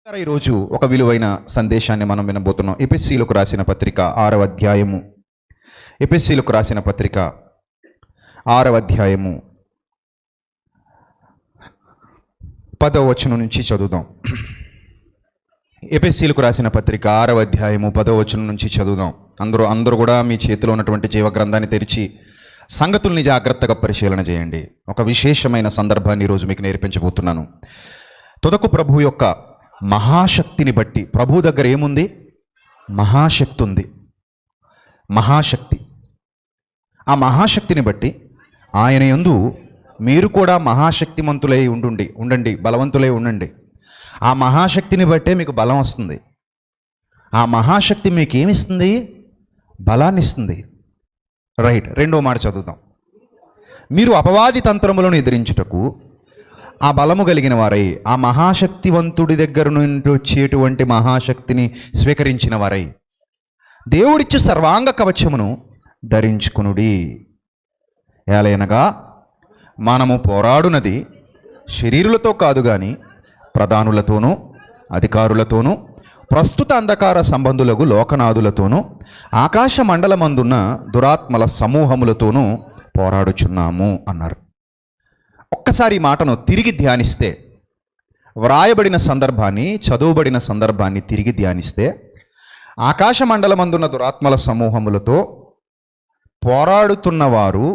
ఈరోజు ఒక విలువైన సందేశాన్ని మనం వినబోతున్నాం. ఎఫెసీయులకు రాసిన పత్రిక 6వ అధ్యాయము. ఎఫెసీయులకు రాసిన పత్రిక 6వ అధ్యాయము 10వ వచనం నుంచి చదువుదాం. ఎఫెసీయులకు రాసిన పత్రిక 6వ అధ్యాయము 10వ వచనం నుంచి చదువుదాం. అందరూ కూడా మీ చేతిలో ఉన్నటువంటి జీవ గ్రంథాన్ని తెరిచి సంగతుల్ని జాగ్రత్తగా పరిశీలన చేయండి. ఒక విశేషమైన సందర్భాన్ని ఈరోజు మీకు నేర్పించబోతున్నాను. తుదకు ప్రభు యొక్క మహాశక్తిని బట్టి, ప్రభు దగ్గర ఏముంది? మహాశక్తి ఉంది. మహాశక్తి. ఆ మహాశక్తిని బట్టి ఆయన యందు మీరు కూడా మహాశక్తిమంతులై ఉండండి, బలవంతులై ఉండండి. ఆ మహాశక్తిని బట్టే మీకు బలం వస్తుంది. ఆ మహాశక్తి మీకు ఏమిస్తుంది? బలాన్ని ఇస్తుంది. రైట్. రెండో మాట చదువుదాం. మీరు అపవాది తంత్రములను ఎదిరించుటకు ఆ బలము కలిగిన వారై, ఆ మహాశక్తివంతుడి దగ్గర నుండి వచ్చేటువంటి మహాశక్తిని స్వీకరించిన వారై, దేవుడిచ్చు సర్వాంగ కవచమును ధరించుకునుడి. ఏలయనగా మనము పోరాడునది శరీరులతో కాదు గాని ప్రధానులతోనూ అధికారులతోనూ ప్రస్తుత అంధకార సంబంధులకు లోకనాథులతోనూ ఆకాశ మండలమందున్న దురాత్మల సమూహములతోనూ పోరాడుచున్నాము అన్నారు. ఒక్కసారి ఈ మాటను తిరిగి ధ్యానిస్తే, వ్రాయబడిన సందర్భాన్ని, చదువుబడిన సందర్భాన్ని తిరిగి ధ్యానిస్తే, ఆకాశ మండలమందున్న దురాత్మల సమూహములతో పోరాడుతున్నవారు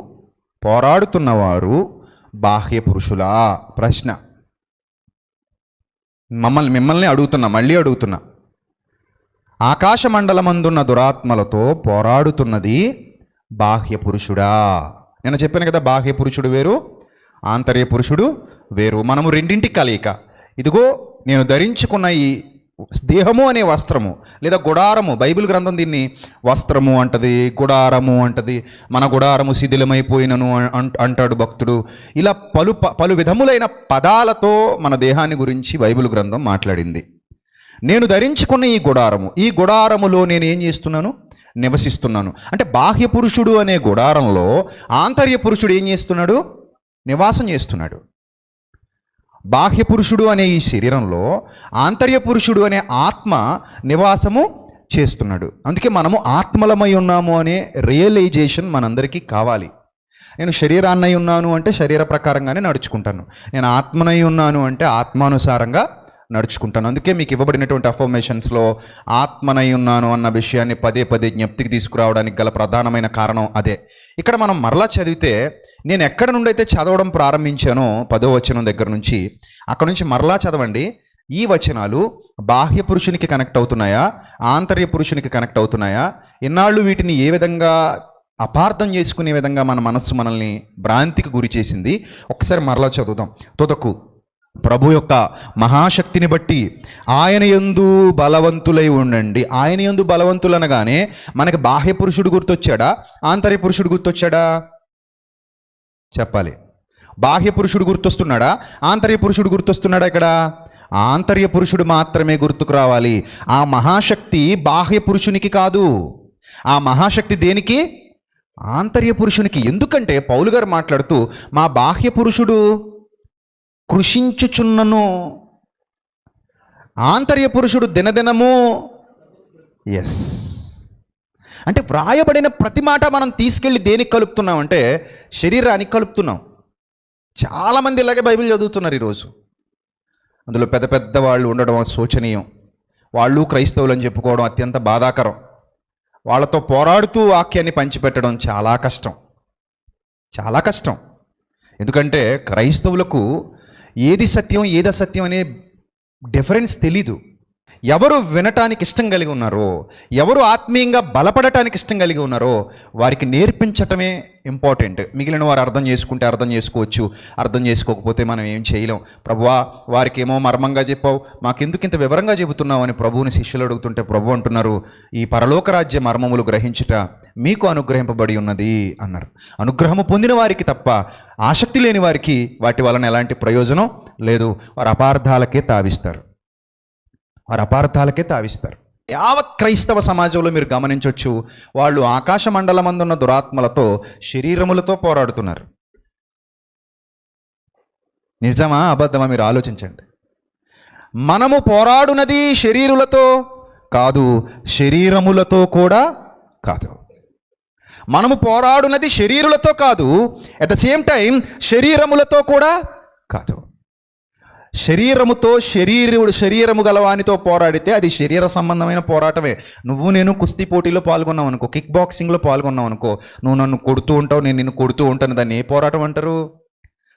బాహ్య పురుషులా? ప్రశ్న. మిమ్మల్ని మళ్ళీ అడుగుతున్నా. ఆకాశ మండలమందున్న దురాత్మలతో పోరాడుతున్నది బాహ్య పురుషుడా? నేను చెప్పాను కదా, బాహ్య పురుషుడు వేరు, ఆంతర్య పురుషుడు వేరు. మనము రెండింటి కలయిక. ఇదిగో నేను ధరించుకున్న ఈ దేహము అనే వస్త్రము లేదా గుడారము, బైబిల్ గ్రంథం దీన్ని వస్త్రము అంటది, గుడారము అంటది. మన గుడారము శిథిలమైపోయినను అంటాడు భక్తుడు. ఇలా పలు విధములైన పదాలతో మన దేహాన్ని గురించి బైబిల్ గ్రంథం మాట్లాడింది. నేను ధరించుకున్న ఈ గుడారములో నేను ఏం చేస్తున్నాను? నివసిస్తున్నాను. అంటే బాహ్య పురుషుడు అనే గుడారంలో ఆంతర్య పురుషుడు ఏం చేస్తున్నాడు? నివాసం చేస్తున్నాడు. బాహ్య పురుషుడు అనే ఈ శరీరంలో ఆంతర్య పురుషుడు అనే ఆత్మ నివాసము చేస్తున్నాడు. అందుకే మనము ఆత్మలమై ఉన్నాము అనే రియలైజేషన్ మనందరికీ కావాలి. నేను శరీరాన్నై ఉన్నాను అంటే శరీర ప్రకారంగానే నడుచుకుంటాను. నేను ఆత్మనై ఉన్నాను అంటే ఆత్మానుసారంగా నడుచుకుంటాను. అందుకే మీకు ఇవ్వబడినటువంటి అఫర్మేషన్స్లో ఆత్మనై ఉన్నాను అన్న విషయాన్ని పదే పదే జ్ఞప్తికి తీసుకురావడానికి గల ప్రధానమైన కారణం అదే. ఇక్కడ మనం మరలా చదివితే, నేను ఎక్కడ నుండి అయితే చదవడం ప్రారంభించానో 10వ వచనం దగ్గర నుంచి, అక్కడ నుంచి మరలా చదవండి. ఈ వచనాలు బాహ్య పురుషునికి కనెక్ట్ అవుతున్నాయా, ఆంతర్య పురుషునికి కనెక్ట్ అవుతున్నాయా? ఇన్నాళ్ళు వీటిని ఏ విధంగా అపార్థం చేసుకునే విధంగా మన మనస్సు మనల్ని భ్రాంతికి గురి చేసింది. ఒకసారి మరలా చదువుదాం. తుదకు ప్రభు యొక్క మహాశక్తిని బట్టి ఆయన యందు బలవంతులై ఉండండి. ఆయన యందు బలవంతులు అనగానే మనకి బాహ్య పురుషుడు గుర్తొచ్చాడా, ఆంతర్య పురుషుడు గుర్తొచ్చాడా? చెప్పాలి. బాహ్య పురుషుడు గుర్తొస్తున్నాడా, ఆంతర్య పురుషుడు గుర్తొస్తున్నాడా? ఇక్కడ ఆంతర్య పురుషుడు మాత్రమే గుర్తుకు రావాలి. ఆ మహాశక్తి బాహ్య పురుషునికి కాదు. ఆ మహాశక్తి దేనికి? ఆంతర్య పురుషునికి. ఎందుకంటే పౌలు గారు మాట్లాడుతూ, మా బాహ్య పురుషుడు కృషించుచున్నను, ఆంతర్య పురుషుడు దినదినము. ఎస్. అంటే వ్రాయబడిన ప్రతి మాట మనం తీసుకెళ్ళి దేనికి కలుపుతున్నాం అంటే శరీరానికి కలుపుతున్నాం. చాలామంది ఇలాగే బైబిల్ చదువుతున్నారు ఈరోజు. అందులో పెద్ద పెద్ద వాళ్ళు ఉండడం శోచనీయం. వాళ్ళు క్రైస్తవులు అని చెప్పుకోవడం అత్యంత బాధాకరం. వాళ్ళతో పోరాడుతూ వాక్యాన్ని పంచిపెట్టడం చాలా కష్టం, చాలా కష్టం. ఎందుకంటే క్రైస్తవులకు ఏది సత్యం ఏది అసత్యం అనే డిఫరెన్స్ తెలీదు. ఎవరు వినటానికి ఇష్టం కలిగి ఉన్నారో, ఎవరు ఆత్మీయంగా బలపడటానికి ఇష్టం కలిగి ఉన్నారో వారికి నేర్పించటమే ఇంపార్టెంట్. మిగిలిన వారు అర్థం చేసుకుంటే అర్థం చేసుకోవచ్చు, అర్థం చేసుకోకపోతే మనం ఏం చేయలేం. ప్రభువా, వారికి ఏమో మర్మంగా చెప్పావు, మాకెందుకు ఇంత వివరంగా చెబుతున్నావు అని ప్రభువుని శిష్యులు అడుగుతుంటే ప్రభు అంటున్నారు, ఈ పరలోక రాజ్య మర్మములు గ్రహించుట మీకు అనుగ్రహింపబడి ఉన్నది అన్నారు. అనుగ్రహము పొందిన వారికి తప్ప ఆసక్తి లేని వారికి వాటి వలన ఎలాంటి ప్రయోజనం లేదు. వారు అపార్థాలకే తావిస్తారు. యావత్ క్రైస్తవ సమాజంలో మీరు గమనించవచ్చు, వాళ్ళు ఆకాశ మండలమందున్న దురాత్మలతో, శరీరములతో పోరాడుతున్నారు. నిజమా అబద్ధమా మీరు ఆలోచించండి. మనము పోరాడునది శరీరులతో కాదు, శరీరములతో కూడా కాదు. మనము పోరాడునది శరీరులతో కాదు, అట్ ద సేమ్ టైం శరీరములతో కూడా కాదు. శరీరము గలవానితో పోరాడితే అది శరీర సంబంధమైన పోరాటమే. నేను కుస్తీ పోటీలో పాల్గొన్నావు అనుకో, కిక్ బాక్సింగ్లో పాల్గొన్నావు అనుకో, నువ్వు నన్ను కొడుతూ ఉంటావు, నేను నిన్ను కొడుతూ ఉంటాను, దాన్ని ఏ పోరాటం అంటారు?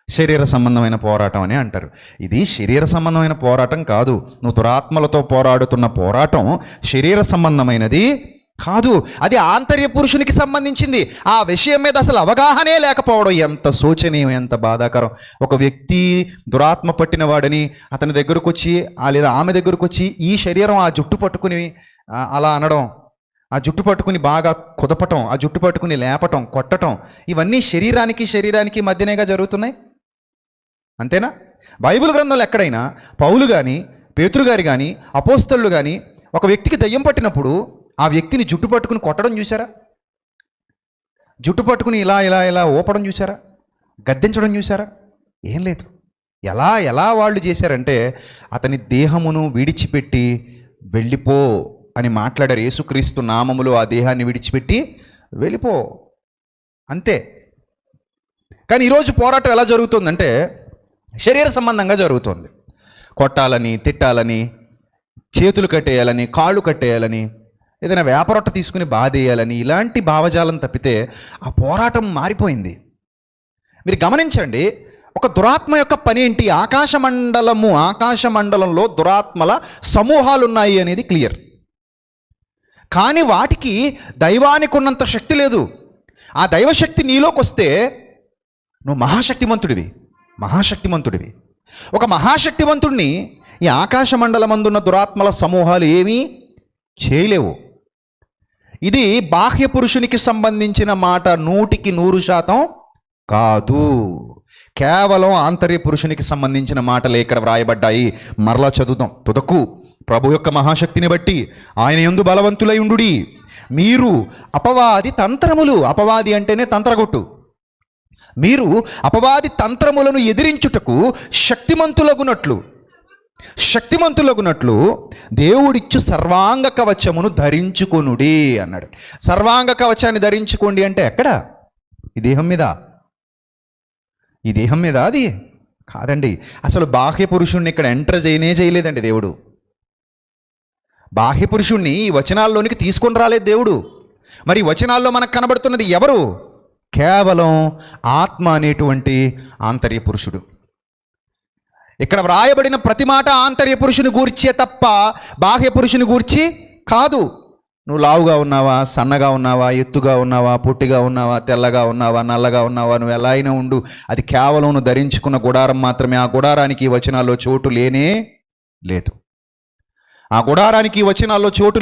శరీర సంబంధమైన పోరాటం అని అంటారు. ఇది శరీర సంబంధమైన పోరాటం కాదు. నువ్వు దురాత్మలతో పోరాడుతున్న పోరాటం శరీర సంబంధమైనది కాదు, అది ఆంతర్య పురుషునికి సంబంధించింది. ఆ విషయం మీద అసలు అవగాహనే లేకపోవడం ఎంత శోచనీయం, ఎంత బాధాకరం. ఒక వ్యక్తి దురాత్మ పట్టిన వాడని అతని దగ్గరకు వచ్చి లేదా ఆమె దగ్గరకు వచ్చి ఈ శరీరం ఆ జుట్టు పట్టుకుని అలా అనడం, ఆ జుట్టు పట్టుకుని బాగా కుదపటం, ఆ జుట్టు పట్టుకుని లేపటం, కొట్టటం, ఇవన్నీ శరీరానికి మధ్యనేగా జరుగుతున్నాయి. అంతేనా? బైబిల్ గ్రంథంలో ఎక్కడైనా పౌలు కానీ పేతురు గారు కానీ అపోస్తలులు కానీ ఒక వ్యక్తికి దయ్యం పట్టినప్పుడు ఆ వ్యక్తిని జుట్టు పట్టుకుని కొట్టడం చూసారా? జుట్టు పట్టుకుని ఇలా ఇలా ఇలా ఊపడం చూసారా? గద్దించడం చూసారా? ఏం లేదు. ఎలా వాళ్ళు చేశారంటే అతని దేహమును విడిచిపెట్టి వెళ్ళిపో అని మాట్లాడారు. యేసుక్రీస్తు నామములో ఆ దేహాన్ని విడిచిపెట్టి వెళ్ళిపో, అంతే. కానీ ఈరోజు పోరాటం ఎలా జరుగుతుందంటే శరీర సంబంధంగా జరుగుతుంది. కొట్టాలని, తిట్టాలని, చేతులు కట్టేయాలని, కాళ్ళు కట్టేయాలని, ఏదైనా వేపరొట్ట తీసుకుని బాధేయాలని, ఇలాంటి భావజాలం తప్పితే ఆ పోరాటం మారిపోయింది. మీరు గమనించండి, ఒక దురాత్మ యొక్క పని ఏంటి? ఆకాశమండలంలో దురాత్మల సమూహాలు ఉన్నాయి అనేది క్లియర్. కానీ వాటికి దైవానికి ఉన్నంత శక్తి లేదు. ఆ దైవశక్తి నీలోకి వస్తే నువ్వు మహాశక్తిమంతుడివి. ఒక మహాశక్తివంతుడిని ఈ ఆకాశమండలమందున్న దురాత్మల సమూహాలు ఏమీ చేయలేవు. ఇది బాహ్య పురుషునికి సంబంధించిన మాట 100% కాదు. కేవలం ఆంతర్య పురుషునికి సంబంధించిన మాటలే ఇక్కడ వ్రాయబడ్డాయి. మరలా చదువుదాం. తుదకు ప్రభు యొక్క మహాశక్తిని బట్టి ఆయన యందు బలవంతులై ఉండుడి. మీరు అపవాది అంటేనే తంత్రగొట్టు. మీరు అపవాది తంత్రములను ఎదిరించుటకు శక్తిమంతులగునట్లు దేవుడిచ్చు సర్వాంగ కవచమును ధరించుకొనుడి అన్నాడు. సర్వాంగ కవచాన్ని ధరించుకోండి అంటే ఎక్కడ? ఈ దేహం మీద అది కాదండి. అసలు బాహ్య పురుషుణ్ణి ఇక్కడ ఎంటర్ చేయలేదండి దేవుడు. బాహ్య పురుషుణ్ణి ఈ వచనాల్లోనికి తీసుకొని రాలేదు దేవుడు. మరి వచనాల్లో మనకు కనబడుతున్నది ఎవరు? కేవలం ఆత్మ అనేటువంటి ఆంతర్య పురుషుడు. ఇక్కడ వ్రాయబడిన ప్రతి మాట ఆంతర్య పురుషుని గూర్చే తప్ప బాహ్య పురుషుని గూర్చి కాదు. నువ్వు లావుగా ఉన్నావా, సన్నగా ఉన్నావా, ఎత్తుగా ఉన్నావా, పొట్టిగా ఉన్నావా, తెల్లగా ఉన్నావా, నల్లగా ఉన్నావా, నువ్వు ఎలా అయినా ఉండు, అది కేవలం నువ్వు ధరించుకున్న గుడారం మాత్రమే. ఆ గుడారానికి ఈ వచనాల్లో చోటు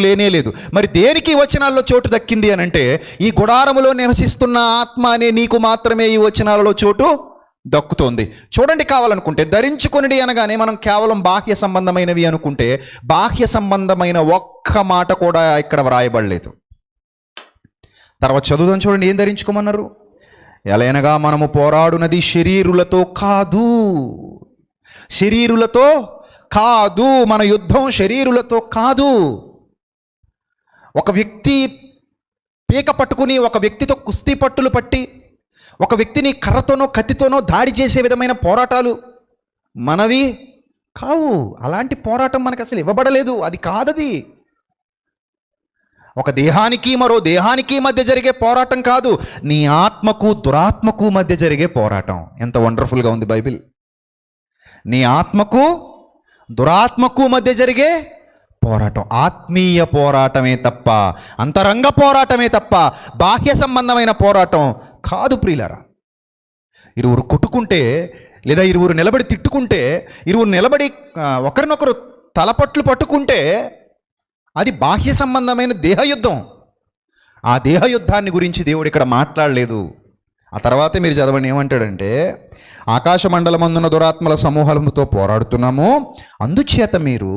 లేనే లేదు. మరి దేనికి వచనాల్లో చోటు దక్కింది అని అంటే, ఈ గుడారములో నివసిస్తున్న ఆత్మ అనే నీకు మాత్రమే ఈ వచనాలలో చోటు దక్కుతోంది. చూడండి, కావాలనుకుంటే ధరించుకొనిడి అనగానే మనం కేవలం బాహ్య సంబంధమైనవి అనుకుంటే, బాహ్య సంబంధమైన ఒక్క మాట కూడా ఇక్కడ వ్రాయబడలేదు. తర్వాత చదువుదాం, చూడండి ఏం ధరించుకోమన్నారు. ఎలయనగా మనము పోరాడునది శరీరులతో కాదు. మన యుద్ధం శరీరులతో కాదు. ఒక వ్యక్తి పీక పట్టుకుని ఒక వ్యక్తితో కుస్తీ పట్టులు పట్టి ఒక వ్యక్తిని కర్రతోనో కత్తితోనో దాడి చేసే విధమైన పోరాటాలు మనవి కావు. అలాంటి పోరాటం మనకు అసలు ఇవ్వబడలేదు. అది కాదది. ఒక దేహానికి మరో దేహానికి మధ్య జరిగే పోరాటం కాదు, నీ ఆత్మకు దురాత్మకు మధ్య జరిగే పోరాటం. ఎంత వండర్ఫుల్గా ఉంది బైబిల్. నీ ఆత్మకు దురాత్మకు మధ్య జరిగే పోరాటం ఆత్మీయ పోరాటమే తప్ప, అంతరంగ పోరాటమే తప్ప బాహ్య సంబంధమైన పోరాటం కాదు ప్రియులారా. ఇరువురు కొట్టుకుంటే లేదా ఇరువురు నిలబడి తిట్టుకుంటే, ఇరువురు నిలబడి ఒకరినొకరు తలపట్లు పట్టుకుంటే అది బాహ్య సంబంధమైన దేహయుద్ధం. ఆ దేహయుద్ధాన్ని గురించి దేవుడు ఇక్కడ మాట్లాడలేదు. ఆ తర్వాతే మీరు చదవండి, ఏమంటాడంటే, ఆకాశమండలమందున దురాత్మల సమూహాలతో పోరాడుతున్నాము, అందుచేత మీరు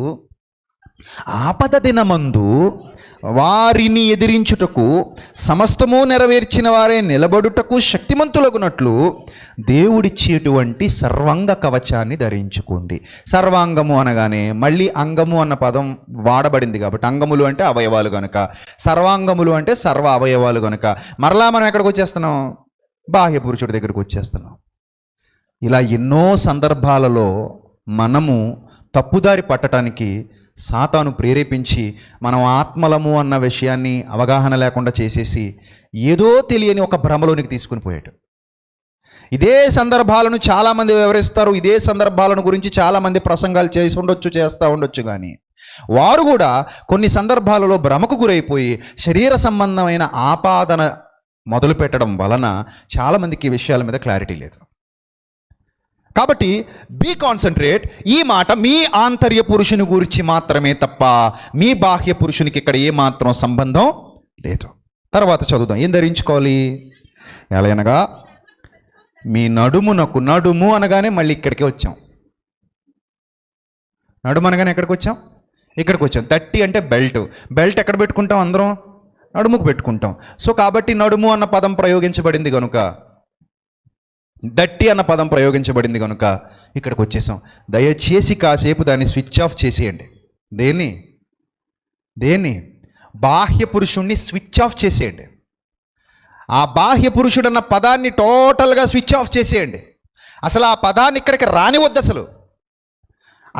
ఆపద దినమందు వారిని ఎదిరించుటకు సమస్తము నెరవేర్చిన వారే నిలబడుటకు శక్తిమంతులగునట్లు దేవుడిచ్చేటువంటి సర్వాంగ కవచాన్ని ధరించుకోండి. సర్వాంగము అనగానే మళ్ళీ అంగము అన్న పదం వాడబడింది కాబట్టి, అంగములు అంటే అవయవాలు కనుక, సర్వాంగములు అంటే సర్వ అవయవాలు కనుక, మరలా మనం ఎక్కడికి వచ్చేస్తున్నాం? బాహ్య పురుషుడి దగ్గరికి వచ్చేస్తున్నాం. ఇలా ఎన్నో సందర్భాలలో మనము తప్పుదారి పట్టడానికి సాతాను ప్రేరేపించి మనం ఆత్మలము అన్న విషయాన్ని అవగాహన లేకుండా చేసేసి ఏదో తెలియని ఒక భ్రమలోనికి తీసుకుని పోయాడు. ఇదే సందర్భాలను చాలామంది వివరిస్తారు, ఇదే సందర్భాలను గురించి చాలామంది ప్రసంగాలు చేస్తూ ఉండొచ్చు. కానీ వారు కూడా కొన్ని సందర్భాలలో భ్రమకు గురైపోయి శరీర సంబంధమైన ఆపాదన మొదలు పెట్టడం వలన చాలామందికి ఈ విషయాల మీద క్లారిటీ లేదు. కాబట్టి బీ కాన్సన్ట్రేట్. ఈ మాట మీ ఆంతర్య పురుషుని గురించి మాత్రమే తప్ప మీ బాహ్య పురుషునికి ఇక్కడ ఏమాత్రం సంబంధం లేదు. తర్వాత చదువుదాం. ఏం ధరించుకోవాలి? ఎలాగనగా మీ నడుమునకు, నడుము అనగానే మళ్ళీ ఇక్కడికే వచ్చాం. నడుము అనగానే ఎక్కడికి వచ్చాం? ఇక్కడికి వచ్చాం. తట్టి అంటే బెల్ట్. బెల్ట్ ఎక్కడ పెట్టుకుంటాం? అందరం నడుముకు పెట్టుకుంటాం. సో కాబట్టి నడుము అన్న పదం ప్రయోగించబడింది కనుక, దట్టి అన్న పదం ప్రయోగించబడింది కనుక ఇక్కడికి వచ్చేసాం. దయచేసి కాసేపు దాన్ని స్విచ్ ఆఫ్ చేసేయండి. దేన్ని? బాహ్య పురుషుణ్ణి స్విచ్ ఆఫ్ చేసేయండి. ఆ బాహ్య పురుషుడు అన్న పదాన్ని టోటల్గా స్విచ్ ఆఫ్ చేసేయండి. అసలు ఆ పదాన్ని ఇక్కడికి రానివద్దు.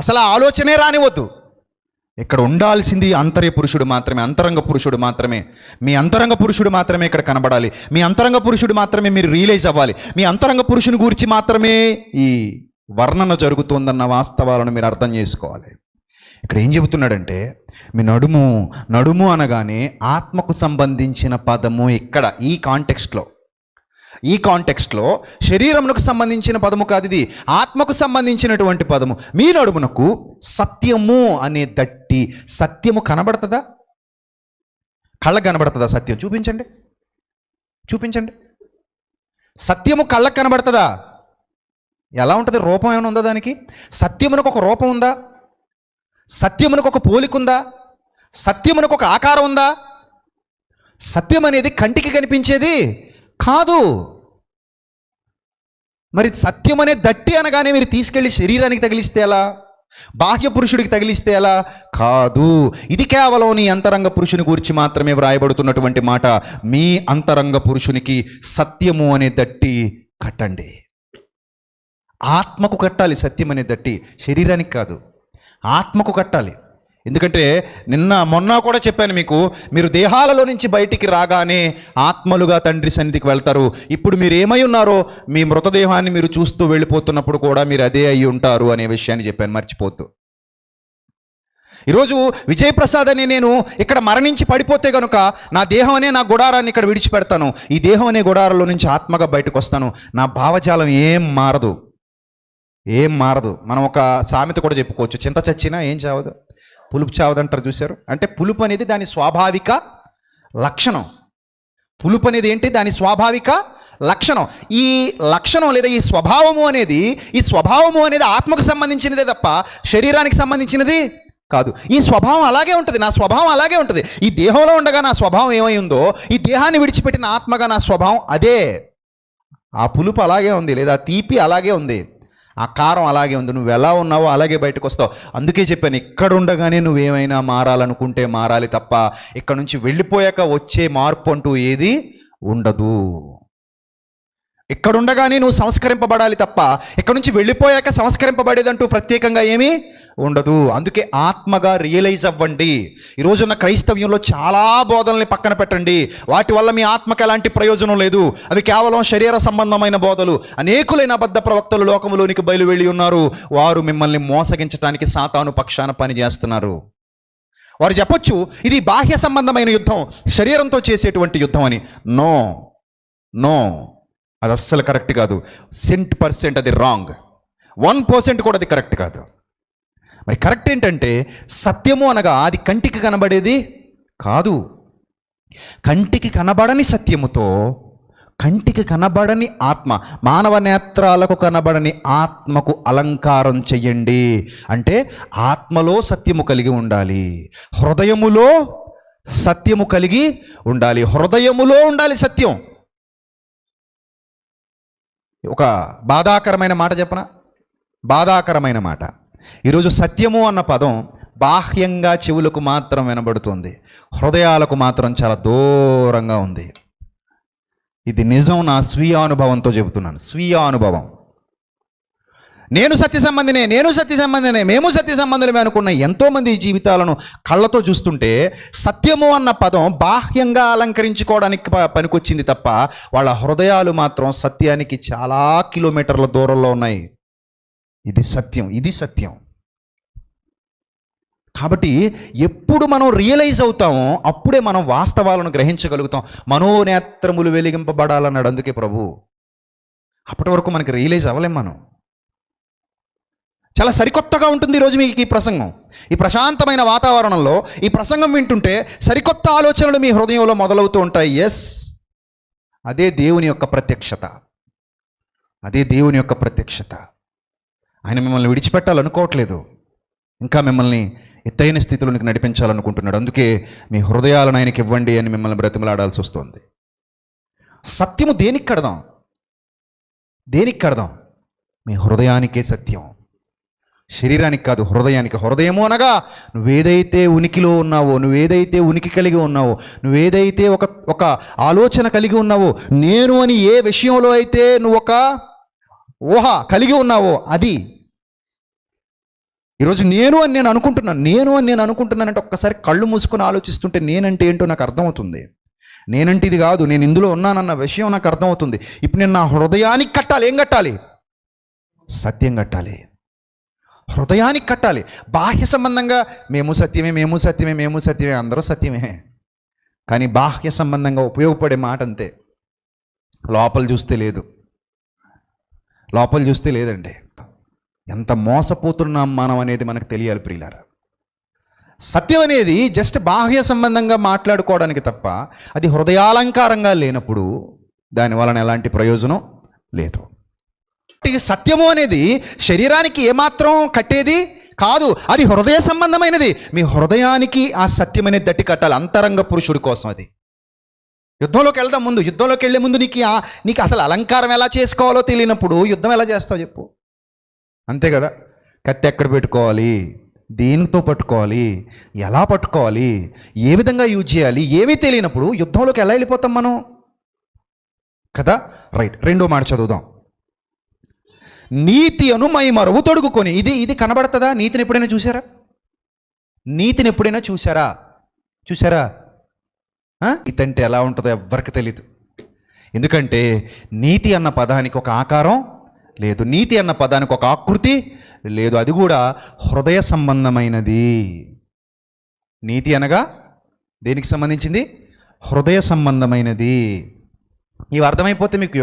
అసలు ఆ ఆలోచనే రానివద్దు. ఇక్కడ ఉండాల్సింది ఆంతర్య పురుషుడు మాత్రమే, అంతరంగ పురుషుడు మాత్రమే. మీ అంతరంగ పురుషుడు మాత్రమే ఇక్కడ కనబడాలి. మీ అంతరంగ పురుషుడు మాత్రమే మీరు రియలైజ్ అవ్వాలి. మీ అంతరంగ పురుషుని గురించి మాత్రమే ఈ వర్ణన జరుగుతుందన్న వాస్తవాలను మీరు అర్థం చేసుకోవాలి. ఇక్కడ ఏం చెబుతున్నాడంటే, మీ నడుము అనగానే ఆత్మకు సంబంధించిన పదము ఇక్కడ ఈ కాంటెక్స్ట్లో శరీరమునకు సంబంధించిన పదము కాదు, ఇది ఆత్మకు సంబంధించినటువంటి పదము. మీ నడుమునకు సత్యము అనే దట్టి. సత్యము కనబడుతుందా? కళ్ళకు కనబడుతుందా సత్యం? చూపించండి. సత్యము కళ్ళకు కనబడుతుందా? ఎలా ఉంటుంది? రూపం ఏమైనా ఉందా దానికి? సత్యమునకు ఒక రూపం ఉందా? సత్యమునకు ఒక పోలిక ఉందా? సత్యమునకు ఒక ఆకారం ఉందా? సత్యం అనేది కంటికి కనిపించేది కాదు. మరి సత్యం అనే దట్టి అనగానే మీరు తీసుకెళ్ళి శరీరానికి తగిలిస్తే ఎలా? బాహ్య పురుషుడికి తగిలిస్తే ఎలా? కాదు. ఇది కేవలం నీ అంతరంగ పురుషుని గురించి మాత్రమే వ్రాయబడుతున్నటువంటి మాట. మీ అంతరంగ పురుషునికి సత్యము అనే దట్టి కట్టండి. ఆత్మకు కట్టాలి సత్యం అనే దట్టి, శరీరానికి కాదు, ఆత్మకు కట్టాలి. ఎందుకంటే మొన్న కూడా చెప్పాను మీకు, మీరు దేహాలలో నుంచి బయటికి రాగానే ఆత్మలుగా తండ్రి సన్నిధికి వెళ్తారు. ఇప్పుడు మీరు ఏమై ఉన్నారో మీ మృతదేహాన్ని మీరు చూస్తూ వెళ్ళిపోతున్నప్పుడు కూడా మీరు అదే అయి ఉంటారు అనే విషయాన్ని చెప్పాను, మర్చిపోద్దు. ఈరోజు విజయప్రసాద్ అని నేను ఇక్కడ మరణించి పడిపోతే కనుక నా దేహం అనే నా గుడారాన్ని ఇక్కడ విడిచిపెడతాను. ఈ దేహం అనే గుడారంలో నుంచి ఆత్మగా బయటకు వస్తాను. నా భావజాలం ఏం మారదు. మనం ఒక సామెత కూడా చెప్పుకోవచ్చు, చింత చచ్చినా ఏం చావదు, పులుపు చావదంటారు. చూశారు? అంటే పులుపు అనేది దాని స్వాభావిక లక్షణం. పులుపు అనేది ఏంటి? దాని స్వాభావిక లక్షణం. ఈ లక్షణం లేదా ఈ స్వభావము అనేది ఆత్మకు సంబంధించినదే తప్ప శరీరానికి సంబంధించినది కాదు. ఈ స్వభావం అలాగే ఉంటుంది, నా స్వభావం అలాగే ఉంటుంది. ఈ దేహంలో ఉండగా నా స్వభావం ఏమై ఉందో, ఈ దేహాన్ని విడిచిపెట్టిన ఆత్మగా నా స్వభావం అదే. ఆ పులుపు అలాగే ఉంది, లేదా తీపి అలాగే ఉంది, ఆ కారం అలాగే ఉంది. నువ్వు ఎలా ఉన్నావో అలాగే బయటకు వస్తావు. అందుకే చెప్పాను, ఇక్కడ ఉండగానే నువ్వేమైనా మారాలనుకుంటే మారాలి తప్ప ఇక్కడ నుంచి వెళ్ళిపోయాక వచ్చే మార్పు అంటూ ఏది ఉండదు. ఇక్కడ ఉండగానే నువ్వు సంస్కరింపబడాలి తప్ప ఇక్కడ నుంచి వెళ్ళిపోయాక సంస్కరింపబడేదంటూ ప్రత్యేకంగా ఏమీ ఉండదు. అందుకే ఆత్మగా రియలైజ్ అవ్వండి. ఈరోజున్న క్రైస్తవ్యంలో చాలా బోధనల్ని పక్కన పెట్టండి. వాటి వల్ల మీ ఆత్మకు ఎలాంటి ప్రయోజనం లేదు. అవి కేవలం శరీర సంబంధమైన బోధలు. అనేకులైన అబద్ధ ప్రవక్తలు లోకములోనికి బయలు వెళ్ళి ఉన్నారు. వారు మిమ్మల్ని మోసగించడానికి సాతాను పక్షాన పని చేస్తున్నారు. వారు చెప్పొచ్చు ఇది బాహ్య సంబంధమైన యుద్ధం, శరీరంతో చేసేటువంటి యుద్ధం అని. నో, అది అస్సలు కరెక్ట్ కాదు. 100% అది రాంగ్. 1% కూడా అది కరెక్ట్ కాదు. మరి కరెక్ట్ ఏంటంటే, సత్యము అనగా అది కంటికి కనబడేది కాదు. కంటికి కనబడని సత్యముతో కంటికి కనబడని ఆత్మ, మానవ నేత్రాలకు కనబడని ఆత్మకు అలంకారం చెయ్యండి. అంటే ఆత్మలో సత్యము కలిగి ఉండాలి, హృదయములో సత్యము కలిగి ఉండాలి. హృదయములో ఉండాలి సత్యం. ఒక బాధాకరమైన మాట చెప్పనా? బాధాకరమైన మాట. ఈరోజు సత్యము అన్న పదం బాహ్యంగా చెవులకు మాత్రం వినబడుతుంది, హృదయాలకు మాత్రం చాలా దూరంగా ఉంది. ఇది నిజం, నా స్వీయ అనుభవంతో చెబుతున్నాను, స్వీయ అనుభవం. నేను సత్య సంబంధినే, మేము సత్య సంబంధులమే అనుకున్న ఎంతోమంది జీవితాలను కళ్ళతో చూస్తుంటే సత్యము అన్న పదం బాహ్యంగా అలంకరించుకోవడానికి పనికొచ్చింది తప్ప వాళ్ళ హృదయాలు మాత్రం సత్యానికి చాలా కిలోమీటర్ల దూరంలో ఉన్నాయి. ఇది సత్యం, ఇది సత్యం. కాబట్టి ఎప్పుడు మనం రియలైజ్ అవుతామో అప్పుడే మనం వాస్తవాలను గ్రహించగలుగుతాం. మనోనేత్రములు వెలిగింపబడాలన్నాడు అందుకే ప్రభు. అప్పటి వరకు మనకి రియలైజ్ అవ్వలేం మనం. చాలా సరికొత్తగా ఉంటుంది ఈరోజు మీకు ఈ ప్రసంగం. ఈ ప్రశాంతమైన వాతావరణంలో ఈ ప్రసంగం వింటుంటే సరికొత్త ఆలోచనలు మీ హృదయంలో మొదలవుతూ ఉంటాయి. ఎస్, అదే దేవుని యొక్క ప్రత్యక్షత, అదే దేవుని యొక్క ప్రత్యక్షత. ఆయన మిమ్మల్ని విడిచిపెట్టాలనుకోవట్లేదు, ఇంకా మిమ్మల్ని ఎత్తైన స్థితిలోనికి నడిపించాలనుకుంటున్నాడు. అందుకే మీ హృదయాలను ఆయనకి ఇవ్వండి అని మిమ్మల్ని బ్రతిమలాడాల్సి వస్తుంది. సత్యము దేనికి కడదాం? దేనికి కడదాం? మీ హృదయానికే సత్యం, శరీరానికి కాదు, హృదయానికి. హృదయము అనగా నువ్వేదైతే ఉనికిలో ఉన్నావో, నువ్వేదైతే ఉనికి కలిగి ఉన్నావో, నువ్వేదైతే ఒక ఆలోచన కలిగి ఉన్నావో, నేను అని ఏ విషయంలో అయితే నువ్వు ఒక ఊహ కలిగి ఉన్నావో అది. ఈరోజు నేను అని నేను అనుకుంటున్నానంటే ఒక్కసారి కళ్ళు మూసుకొని ఆలోచిస్తుంటే నేనంటే ఏంటో నాకు అర్థమవుతుంది. నేనంటే ఇది కాదు, నేను ఇందులో ఉన్నానన్న విషయం నాకు అర్థమవుతుంది. ఇప్పుడు నేను నా హృదయానికి కట్టాలి. ఏం కట్టాలి? సత్యం కట్టాలి. హృదయానికి కట్టాలి. బాహ్య సంబంధంగా మేము సత్యమే, అందరూ సత్యమే. కానీ బాహ్య సంబంధంగా ఉపయోగపడే మాట అంతే, లోపల చూస్తే లేదండి. ఎంత మోసపోతున్నాం మనం అనేది మనకు తెలియాలి ప్రియులారా. సత్యం అనేది జస్ట్ బాహ్య సంబంధంగా మాట్లాడుకోవడానికి తప్ప అది హృదయాలంకారంగా లేనప్పుడు దాని వలన ఎలాంటి ప్రయోజనం లేదు. సత్యము అనేది శరీరానికి ఏమాత్రం కట్టేది కాదు, అది హృదయ సంబంధమైనది. మీ హృదయానికి ఆ సత్యం అనేది దట్టి కట్టాలి, అంతరంగ పురుషుడి కోసం. అది యుద్ధంలోకి వెళ్దాం ముందు, యుద్ధంలోకి వెళ్ళే ముందు నీకు అసలు అలంకారం ఎలా చేసుకోవాలో తెలియనప్పుడు యుద్ధం ఎలా చేస్తావు చెప్పు? అంతే కదా. కత్తి ఎక్కడ పెట్టుకోవాలి, దేనితో పట్టుకోవాలి, ఎలా పట్టుకోవాలి, ఏ విధంగా యూజ్ చేయాలి, ఏమీ తెలియనప్పుడు యుద్ధంలోకి ఎలా వెళ్ళిపోతాం మనం కదా. రైట్, రెండో మాట చదువుదాం. నీతి అను మైమరువు తొడుగుకొని. ఇది కనబడుతుందా? నీతిని ఎప్పుడైనా చూసారా? నీతి అంటే ఎలా ఉంటుందో ఎవ్వరికి తెలీదు. ఎందుకంటే నీతి అన్న పదానికి ఒక ఆకారం లేదు, నీతి అన్న పదానికి ఒక ఆకృతి లేదు. అది కూడా హృదయ సంబంధమైనది. నీతి అనగా దేనికి సంబంధించింది? హృదయ సంబంధమైనది. ఇవి అర్థమైపోతే మీకు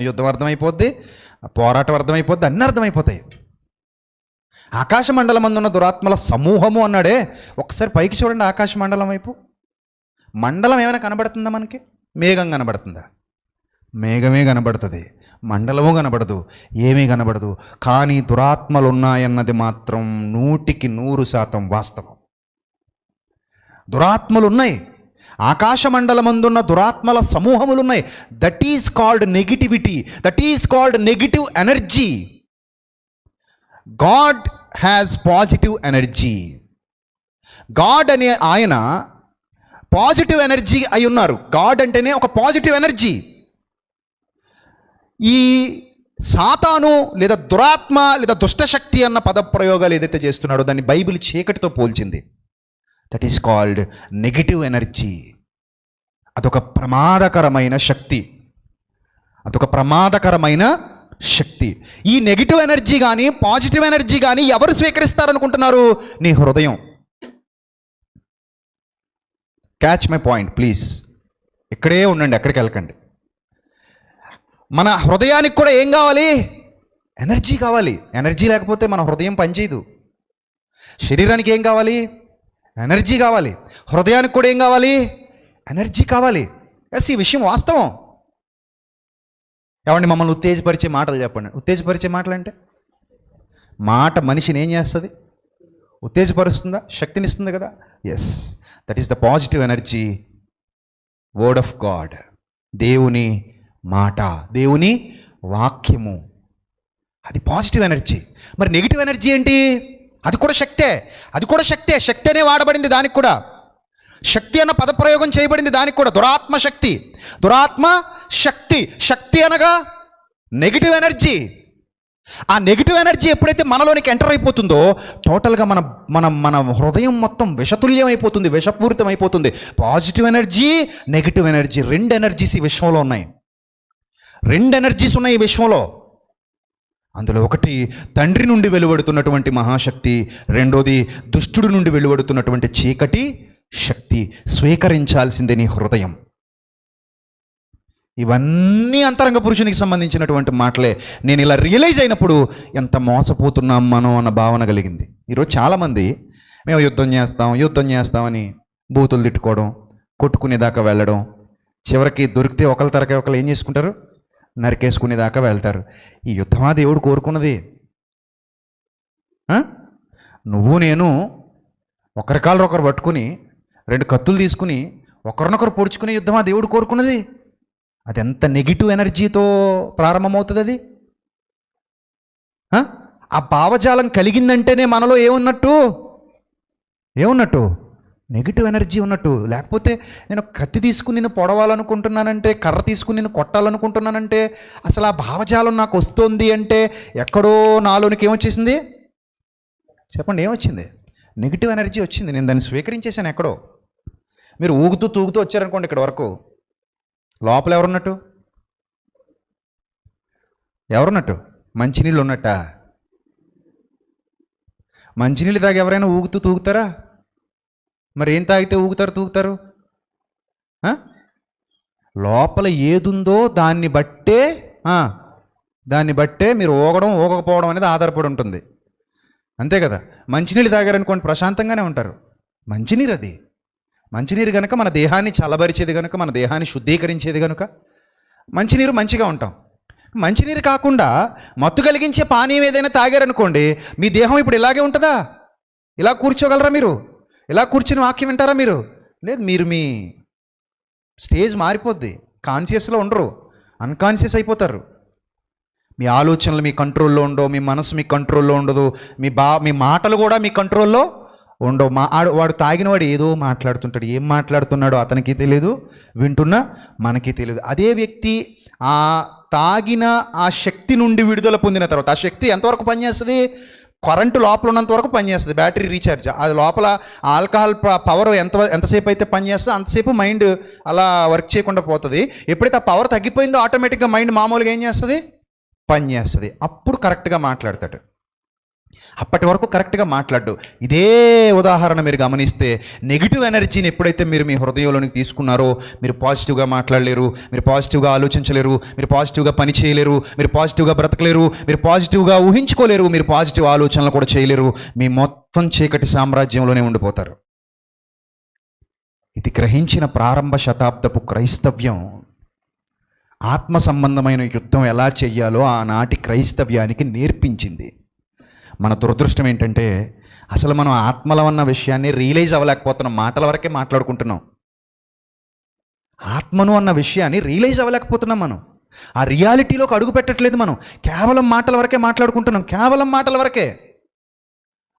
యుద్ధం అర్థమైపోద్ది, పోరాటం అర్థమైపోద్ది, అన్నీ అర్థమైపోతాయి. ఆకాశ మండలం అందున్న దురాత్మల సమూహము అన్నాడే. ఒకసారి పైకి చూడండి, ఆకాశ మండలం వైపు. మండలం ఏమైనా కనబడుతుందా మనకి? మేఘం కనబడుతుందా? మేఘమే కనబడుతుంది, మండలము కనబడదు, ఏమీ కనబడదు. కానీ దురాత్మలు ఉన్నాయన్నది మాత్రం 100% వాస్తవం. దురాత్మలు ఉన్నాయి, ఆకాశ మండలమందున్న దురాత్మల సమూహములు ఉన్నాయి. That is called negativity, that is called negative energy. God has positive energy. God అనే ఆయన పాజిటివ్ ఎనర్జీ అయి ఉన్నారు. గాడ్ అంటేనే ఒక పాజిటివ్ ఎనర్జీ. ఈ సాతాను లేదా దురాత్మ లేదా దుష్టశక్తి అన్న పదప్రయోగాలు ఏదైతే చేస్తున్నాడో దాన్ని బైబిల్ చీకటితో పోల్చింది. That is called negative energy. అదొక ప్రమాదకరమైన శక్తి. ఈ నెగిటివ్ ఎనర్జీ కానీ పాజిటివ్ ఎనర్జీ కానీ ఎవరు స్వీకరిస్తారనుకుంటున్నారు? నీ హృదయం. Catch my point please. ఇక్కడే ఉండండి, ఎక్కడికి వెళ్ళకండి. మన హృదయానికి కూడా ఏం కావాలి? ఎనర్జీ కావాలి. ఎనర్జీ లేకపోతే మన హృదయం పనిచేయదు. శరీరానికి ఏం కావాలి? ఎనర్జీ కావాలి. హృదయానికి కూడా ఏం కావాలి? ఎనర్జీ కావాలి. ఎస్, ఈ విషయం వాస్తవం. ఏమండి మమ్మల్ని ఉత్తేజపరిచే మాటలు చెప్పండి. ఉత్తేజపరిచే మాటలు అంటే మాట మనిషిని ఏం చేస్తుంది? ఉత్తేజపరుస్తుందా? శక్తినిస్తుంది కదా. Yes, that is the positive energy, word of God. దేవుని మాట, దేవుని వాక్యము, అది పాజిటివ్ ఎనర్జీ. మరి నెగిటివ్ ఎనర్జీ ఏంటి? అది కూడా శక్తే, అది కూడా శక్తే. శక్తి అనే వాడబడింది దానికి కూడా. శక్తి అన్న పదప్రయోగం చేయబడింది దానికి కూడా. దురాత్మ శక్తి, దురాత్మ శక్తి. శక్తి అనగా నెగిటివ్ ఎనర్జీ. ఆ నెగిటివ్ ఎనర్జీ ఎప్పుడైతే మనలోనికి ఎంటర్ అయిపోతుందో టోటల్గా మన మన మన హృదయం మొత్తం విషతుల్యం అయిపోతుంది, విషపూరితం అయిపోతుంది. పాజిటివ్ ఎనర్జీ, నెగిటివ్ ఎనర్జీ, రెండు ఎనర్జీస్ ఈ విశ్వంలో ఉన్నాయి. రెండు ఎనర్జీస్ ఉన్నాయి ఈ విశ్వంలో. అందులో ఒకటి తండ్రి నుండి వెలువడుతున్నటువంటి మహాశక్తి, రెండోది దుష్టుడి నుండి వెలువడుతున్నటువంటి చీకటి శక్తి. స్వీకరించాల్సిందే నీ హృదయం. ఇవన్నీ అంతరంగ పురుషునికి సంబంధించినటువంటి మాటలే. నేను ఇలా రియలైజ్ అయినప్పుడు ఎంత మోసపోతున్నాం మనం అన్న భావన కలిగింది. ఈరోజు చాలామంది మేము యుద్ధం చేస్తామని బూతులు తిట్టుకోవడం, కొట్టుకునేదాకా వెళ్ళడం, చివరికి దొరికితే ఒకరి తరక ఒకరు ఏం చేసుకుంటారు? నరికేసుకునేదాకా వెళ్తారు. ఈ యుద్ధమా దేవుడు కోరుకున్నది? నువ్వు నేను ఒకరి కాళ్ళు ఒకరు పట్టుకుని రెండు కత్తులు తీసుకుని ఒకరినొకరు పొడుచుకునే యుద్ధమా దేవుడు కోరుకున్నది? అది ఎంత నెగిటివ్ ఎనర్జీతో ప్రారంభమవుతుంది అది. ఆ భావజాలం కలిగిందంటేనే మనలో ఏమున్నట్టు నెగిటివ్ ఎనర్జీ ఉన్నట్టు. లేకపోతే నేను కత్తి తీసుకుని నేను పొడవాలనుకుంటున్నానంటే, కర్ర తీసుకుని నేను కొట్టాలనుకుంటున్నానంటే, అసలు ఆ భావజాలం నాకు వస్తుంది అంటే ఎక్కడో నాలోనికి ఏమొచ్చేసింది చెప్పండి? ఏమొచ్చింది? నెగిటివ్ ఎనర్జీ వచ్చింది. నేను దాన్ని స్వీకరించేసాను. ఎక్కడో మీరు ఊగుతూ తూగుతూ వచ్చారనుకోండి ఇక్కడ వరకు, లోపల ఎవరున్నట్టు? మంచినీళ్ళు ఉన్నట్ట? మంచినీళ్ళు తాగి ఎవరైనా ఊగుతూ తూగుతారా? మరి ఏం తాగితే తూగుతారు? లోపల ఏదుందో దాన్ని బట్టే మీరు ఊగకపోవడం అనేది ఆధారపడి ఉంటుంది. అంతే కదా. మంచినీళ్ళు తాగారనుకోండి ప్రశాంతంగానే ఉంటారు. మంచినీరు కనుక మన దేహాన్ని చల్లబరిచేది కనుక, మన దేహాన్ని శుద్ధీకరించేది కనుక మంచినీరు మంచిగా ఉంటాం. మంచినీరు కాకుండా మత్తు కలిగించే పానీయం ఏదైనా తాగారనుకోండి, మీ దేహం ఇప్పుడు ఇలాగే ఉంటుందా? ఇలా కూర్చోగలరా మీరు? ఇలా కూర్చుని వాక్యం వింటారా మీరు? లేదు. మీరు మీ స్టేజ్ మారిపోద్ది. కాన్షియస్లో ఉండరు, అన్కాన్షియస్ అయిపోతారు. మీ ఆలోచనలు మీ కంట్రోల్లో ఉండవు, మీ మనసు మీ కంట్రోల్లో ఉండదు, మీ మాటలు కూడా మీ కంట్రోల్లో ఉండవు. వాడు తాగినవాడు ఏదో మాట్లాడుతుంటాడు. ఏం మాట్లాడుతున్నాడో అతనికి తెలియదు, వింటున్నా మనకి తెలియదు. అదే వ్యక్తి ఆ తాగిన ఆ శక్తి నుండి విడుదల పొందిన తర్వాత, ఆ శక్తి ఎంతవరకు పనిచేస్తుంది? కరెంటు లోపల ఉన్నంత వరకు పనిచేస్తుంది, బ్యాటరీ రీఛార్జ్. అది లోపల ఆల్కహాల్ పవర్ ఎంతసేపు అయితే పనిచేస్తుందో అంతసేపు మైండ్ అలా వర్క్ చేయకుండా పోతుంది. ఎప్పుడైతే ఆ పవర్ తగ్గిపోయిందో ఆటోమేటిక్గా మైండ్ మామూలుగా ఏం చేస్తుంది? పనిచేస్తుంది. అప్పుడు కరెక్ట్గా మాట్లాడతాడు. అప్పటి వరకు కరెక్ట్గా మాట్లాడు. ఇదే ఉదాహరణ మీరు గమనిస్తే, నెగిటివ్ ఎనర్జీని ఎప్పుడైతే మీరు మీ హృదయంలోనికి తీసుకున్నారో మీరు పాజిటివ్గా మాట్లాడలేరు, మీరు పాజిటివ్గా ఆలోచించలేరు, మీరు పాజిటివ్గా పని చేయలేరు, మీరు పాజిటివ్గా బ్రతకలేరు, మీరు పాజిటివ్గా ఊహించుకోలేరు, మీరు పాజిటివ్ ఆలోచనలు కూడా చేయలేరు. మీ మొత్తం చీకటి సామ్రాజ్యంలోనే ఉండిపోతారు. ఇది గ్రహించిన ప్రారంభ శతాబ్దపు క్రైస్తవ్యం ఆత్మ సంబంధమైన యుద్ధం ఎలా చెయ్యాలో ఆనాటి క్రైస్తవ్యానికి నేర్పించింది. మన దురదృష్టం ఏంటంటే అసలు మనం ఆత్మలం అన్న విషయాన్ని రియలైజ్ అవ్వలేకపోతున్నాం. మాటల వరకే మాట్లాడుకుంటున్నాం. ఆత్మను అన్న విషయాన్ని రియలైజ్ అవ్వలేకపోతున్నాం. మనం ఆ రియాలిటీలోకి అడుగు పెట్టట్లేదు. మనం కేవలం మాటల వరకే మాట్లాడుకుంటున్నాం, కేవలం మాటల వరకే.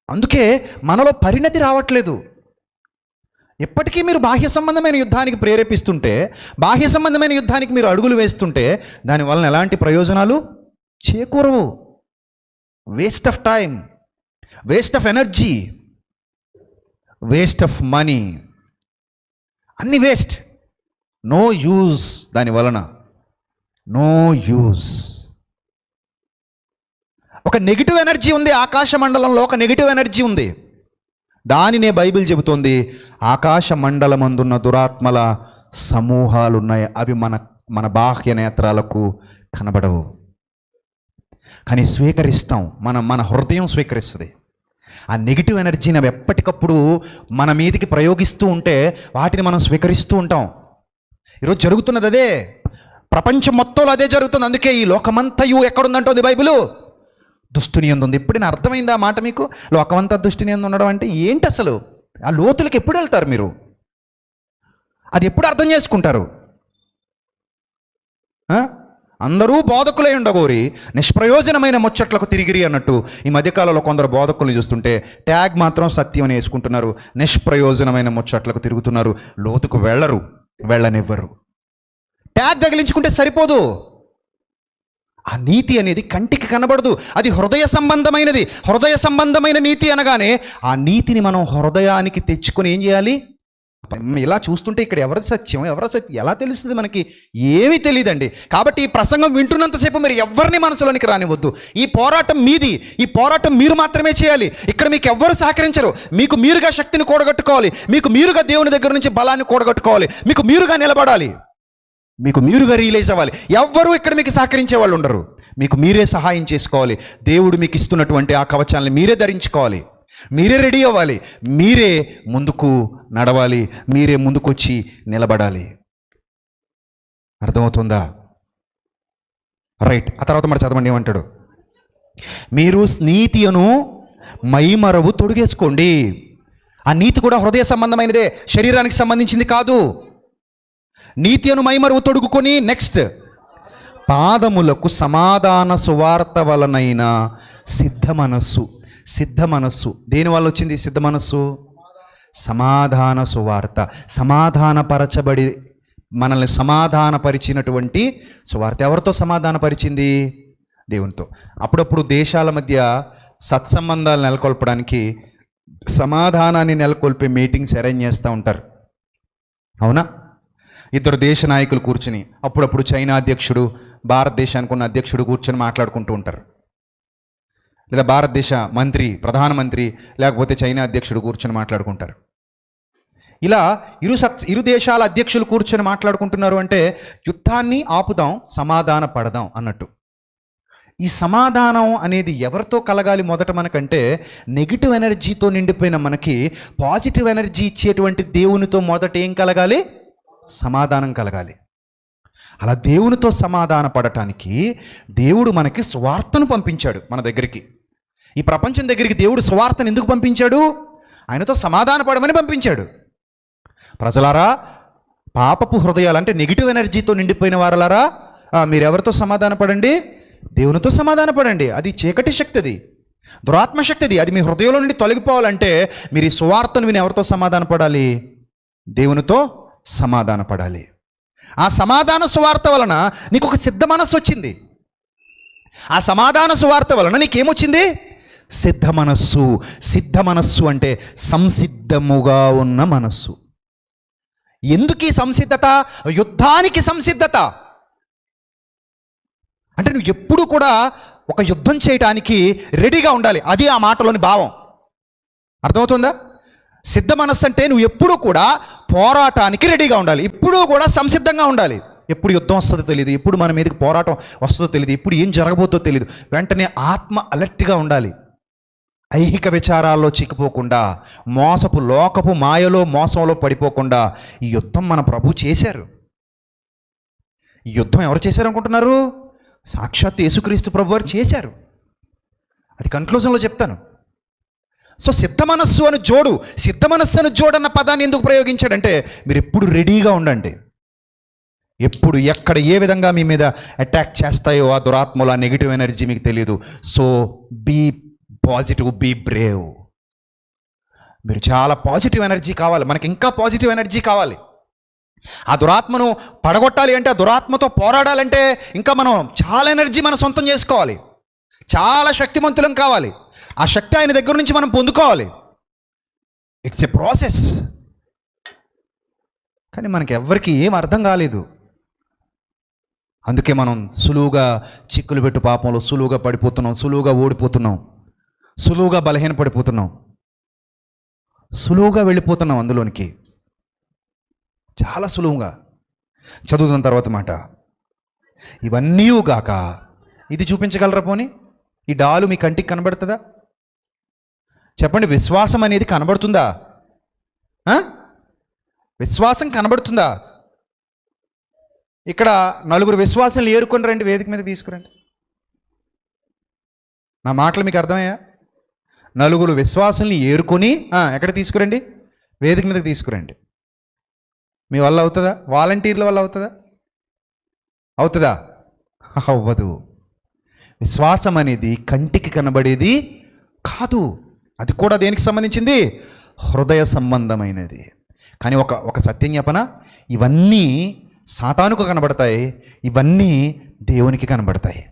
అందుకే మనలో పరిణతి రావట్లేదు. ఎప్పటికీ మీరు బాహ్య సంబంధమైన యుద్ధానికి ప్రేరేపిస్తుంటే, బాహ్య సంబంధమైన యుద్ధానికి మీరు అడుగులు వేస్తుంటే దానివలన ఎలాంటి ప్రయోజనాలు చేకూరవు. Waste of time, waste of energy, waste of money, అన్ని వేస్ట్. No use. దాని వలన నో యూజ్. ఒక నెగిటివ్ ఎనర్జీ ఉంది ఆకాశ మండలంలో, ఒక నెగిటివ్ ఎనర్జీ ఉంది. దానినే బైబిల్ చెబుతోంది, ఆకాశ మండలమందున్న దురాత్మల సమూహాలున్నాయి. అవి మన బాహ్య నేత్రాలకు కనబడవు, కానీ స్వీకరిస్తాం. మన హృదయం స్వీకరిస్తుంది. ఆ నెగిటివ్ ఎనర్జీని అవి ఎప్పటికప్పుడు మన మీదికి ప్రయోగిస్తూ ఉంటే వాటిని మనం స్వీకరిస్తూ ఉంటాం. ఈరోజు జరుగుతున్నది అదే. ప్రపంచం మొత్తంలో అదే జరుగుతుంది. అందుకే ఈ లోకమంతయు ఎక్కడుందంటుంది బైబిలు? దుష్టుని యందు ఉంది. ఎప్పుడైనా అర్థమైందా ఆ మాట మీకు? లోకమంతా దుష్టుని యందు ఉండడం అంటే ఏంటి అసలు? ఆ లోతులకు ఎప్పుడు వెళ్తారు మీరు? అది ఎప్పుడు అర్థం చేసుకుంటారు? అందరూ బోధకులై ఉండగోరి నిష్ప్రయోజనమైన ముచ్చట్లకు తిరిగిరి అన్నట్టు ఈ మధ్యకాలంలో కొందరు బోధకులు చూస్తుంటే ట్యాగ్ మాత్రం సత్యం అని వేసుకుంటున్నారు, నిష్ప్రయోజనమైన ముచ్చట్లకు తిరుగుతున్నారు, లోతుకు వెళ్ళనివ్వరు. ట్యాగ్ తగిలించుకుంటే సరిపోదు. ఆ నీతి అనేది కంటికి కనబడదు, అది హృదయ సంబంధమైనది. హృదయ సంబంధమైన నీతి అనగానే ఆ నీతిని మనం హృదయానికి తెచ్చుకొని ఏం చేయాలి? ఇలా చూస్తుంటే ఇక్కడ ఎవరి సత్యం ఎలా తెలుస్తుంది? మనకి ఏమీ తెలియదండి. కాబట్టి ఈ ప్రసంగం వింటున్నంతసేపు మీరు ఎవరిని మనసులోనికి రానివద్దు. ఈ పోరాటం మీది, ఈ పోరాటం మీరు మాత్రమే చేయాలి. ఇక్కడ మీకు ఎవ్వరు సహకరించరు. మీకు మీరుగా శక్తిని కూడగట్టుకోవాలి, మీకు మీరుగా దేవుని దగ్గర నుంచి బలాన్ని కూడగట్టుకోవాలి, మీకు మీరుగా నిలబడాలి, మీకు మీరుగా రియలైజ్ అవ్వాలి. ఎవ్వరూ ఇక్కడ మీకు సహకరించే వాళ్ళు ఉండరు. మీకు మీరే సహాయం చేసుకోవాలి. దేవుడు మీకు ఇస్తున్నటువంటి ఆ కవచాలను మీరే ధరించుకోవాలి, మీరే రెడీ అవ్వాలి, మీరే ముందుకు నడవాలి, మీరే ముందుకొచ్చి నిలబడాలి. అర్థమవుతుందా? రైట్. ఆ తర్వాత మరి చదవండి ఏమంటాడు? మీరు నీతియను మైమరవు తొడిగేసుకోండి. ఆ నీతి కూడా హృదయ సంబంధమైనదే, శరీరానికి సంబంధించింది కాదు. నీతియను మైమరువు తొడుగుకొని నెక్స్ట్ పాదములకు సమాధాన సువార్త వలనైన సిద్ధ మనస్సు. దేనివల్ల వచ్చింది సిద్ధ మనస్సు? సమాధాన సువార్త, సమాధానపరచబడి మనల్ని సమాధానపరిచినటువంటి సువార్త. ఎవరితో సమాధానపరిచింది? దేవునితో. అప్పుడప్పుడు దేశాల మధ్య సత్సంబంధాలు నెలకొల్పడానికి సమాధానాన్ని నెలకొల్పే మీటింగ్స్ అరేంజ్ చేస్తూ ఉంటారు, అవునా? ఇద్దరు దేశ నాయకులు కూర్చుని, అప్పుడప్పుడు చైనా అధ్యక్షుడు, భారతదేశానికి ఉన్న అధ్యక్షుడు కూర్చొని మాట్లాడుకుంటూ ఉంటారు. లేదా భారతదేశ మంత్రి, ప్రధానమంత్రి, లేకపోతే చైనా అధ్యక్షుడు కూర్చొని మాట్లాడుకుంటారు. ఇలా ఇరు దేశాల అధ్యక్షులు కూర్చొని మాట్లాడుకుంటున్నారు అంటే యుద్ధాన్ని ఆపుదాం, సమాధాన పడదాం అన్నట్టు. ఈ సమాధానం అనేది ఎవరితో కలగాలి? మొదట మనకంటే నెగిటివ్ ఎనర్జీతో నిండిపోయిన మనకి పాజిటివ్ ఎనర్జీ ఇచ్చేటువంటి దేవునితో మొదట ఏం కలగాలి? సమాధానం కలగాలి. అలా దేవునితో సమాధాన పడటానికి దేవుడు మనకి సువార్తను పంపించాడు మన దగ్గరికి. ఈ ప్రపంచం దగ్గరికి దేవుడు సువార్తను ఎందుకు పంపించాడు? ఆయనతో సమాధాన పడమని పంపించాడు. ప్రజలారా, పాపపు హృదయాలు అంటే నెగిటివ్ ఎనర్జీతో నిండిపోయిన వారలారా, మీరెవరితో సమాధాన పడండి? దేవునితో సమాధాన పడండి. అది చీకటి శక్తి, అది దురాత్మశక్తి. అది మీ హృదయంలో నుండి తొలగిపోవాలంటే మీరు ఈ సువార్తను విని ఎవరితో సమాధాన పడాలి? దేవునితో సమాధాన పడాలి. ఆ సమాధాన సువార్త వలన నీకు ఒక సిద్ధ మనస్సు వచ్చింది. ఆ సమాధాన సువార్త వలన నీకేమొచ్చింది? సిద్ధ మనస్సు. సిద్ధ మనస్సు అంటే సంసిద్ధముగా ఉన్న మనస్సు. ఎందుకు ఈ సంసిద్ధత? యుద్ధానికి సంసిద్ధత. అంటే నువ్వు ఎప్పుడు కూడా ఒక యుద్ధం చేయటానికి రెడీగా ఉండాలి. అది ఆ మాటలోని భావం. అర్థమవుతుందా? సిద్ధ మనస్సు అంటే నువ్వు ఎప్పుడూ కూడా పోరాటానికి రెడీగా ఉండాలి, ఎప్పుడూ కూడా సంసిద్ధంగా ఉండాలి. ఎప్పుడు యుద్ధం వస్తుందో తెలియదు, ఎప్పుడు మన మీదకి పోరాటం వస్తుందో తెలియదు, ఎప్పుడు ఏం జరగబోతుందో తెలియదు. వెంటనే ఆత్మ అలర్ట్గా ఉండాలి. ఐహిక విచారాల్లో చిక్కిపోకుండా, లోకపు మాయలో మోసంలో పడిపోకుండా ఈ యుద్ధం మన ప్రభు చేశారు. ఈ యుద్ధం ఎవరు చేశారు అనుకుంటున్నారు? సాక్షాత్ యేసుక్రీస్తు ప్రభు వారు చేశారు. అది కన్క్లూజన్లో చెప్తాను. సో సిద్ధ మనస్సు అని జోడన్న పదాన్ని ఎందుకు ప్రయోగించాడంటే మీరు ఎప్పుడు రెడీగా ఉండండి. ఎప్పుడు ఎక్కడ ఏ విధంగా మీ మీద అటాక్ చేస్తాయో ఆ దురాత్మలు, ఆ నెగిటివ్ ఎనర్జీ మీకు తెలియదు. So be positive, be brave. మీరు చాలా పాజిటివ్ ఎనర్జీ కావాలి, మనకి ఇంకా పాజిటివ్ ఎనర్జీ కావాలి. ఆ దురాత్మను పడగొట్టాలి అంటే, ఆ దురాత్మతో పోరాడాలంటే ఇంకా మనం చాలా ఎనర్జీ మనం సొంతం చేసుకోవాలి, చాలా శక్తిమంతులం కావాలి. ఆ శక్తి ఆయన దగ్గర నుంచి మనం పొందుకోవాలి. It's a process. కానీ మనకి ఎవ్వరికి ఏం అర్థం కాలేదు. అందుకే మనం సులువుగా చిక్కులు పెట్టు పాపంలో సులువుగా పడిపోతున్నాం, సులువుగా ఓడిపోతున్నాం, సులువుగా బలహీనపడిపోతున్నాం, సులువుగా వెళ్ళిపోతున్నాం అందులోనికి, చాలా సులువుగా. చదువుతున్న తర్వాత మాట, ఇవన్నీ గాక ఇది చూపించగలరా? పోనీ ఈ డాలు మీ కంటికి కనబడుతుందా? చెప్పండి, విశ్వాసం అనేది కనబడుతుందా? విశ్వాసం కనబడుతుందా? ఇక్కడ నలుగురు విశ్వాసాలు ఏరుకొని రండి, వేదిక మీదకి తీసుకురండి. నా మాటలు మీకు అర్థమయ్యా? నలుగురు విశ్వాసాలని ఏరుకొని ఎక్కడ తీసుకురండి? వేదిక మీదకి తీసుకురండి. మీ వల్ల అవుతుందా? వాలంటీర్ల వల్ల అవుతుందా? అవుతుందా? అవ్వదు. విశ్వాసం అనేది కంటికి కనబడేది కాదు. అది కూడా దేనికి సంబంధించింది? హృదయ సంబంధమైనది. కానీ ఒక సత్యం చెప్పన, ఇవన్నీ సాతానుకు కనబడతాయి, ఇవన్నీ దేవునికి కనబడతాయి.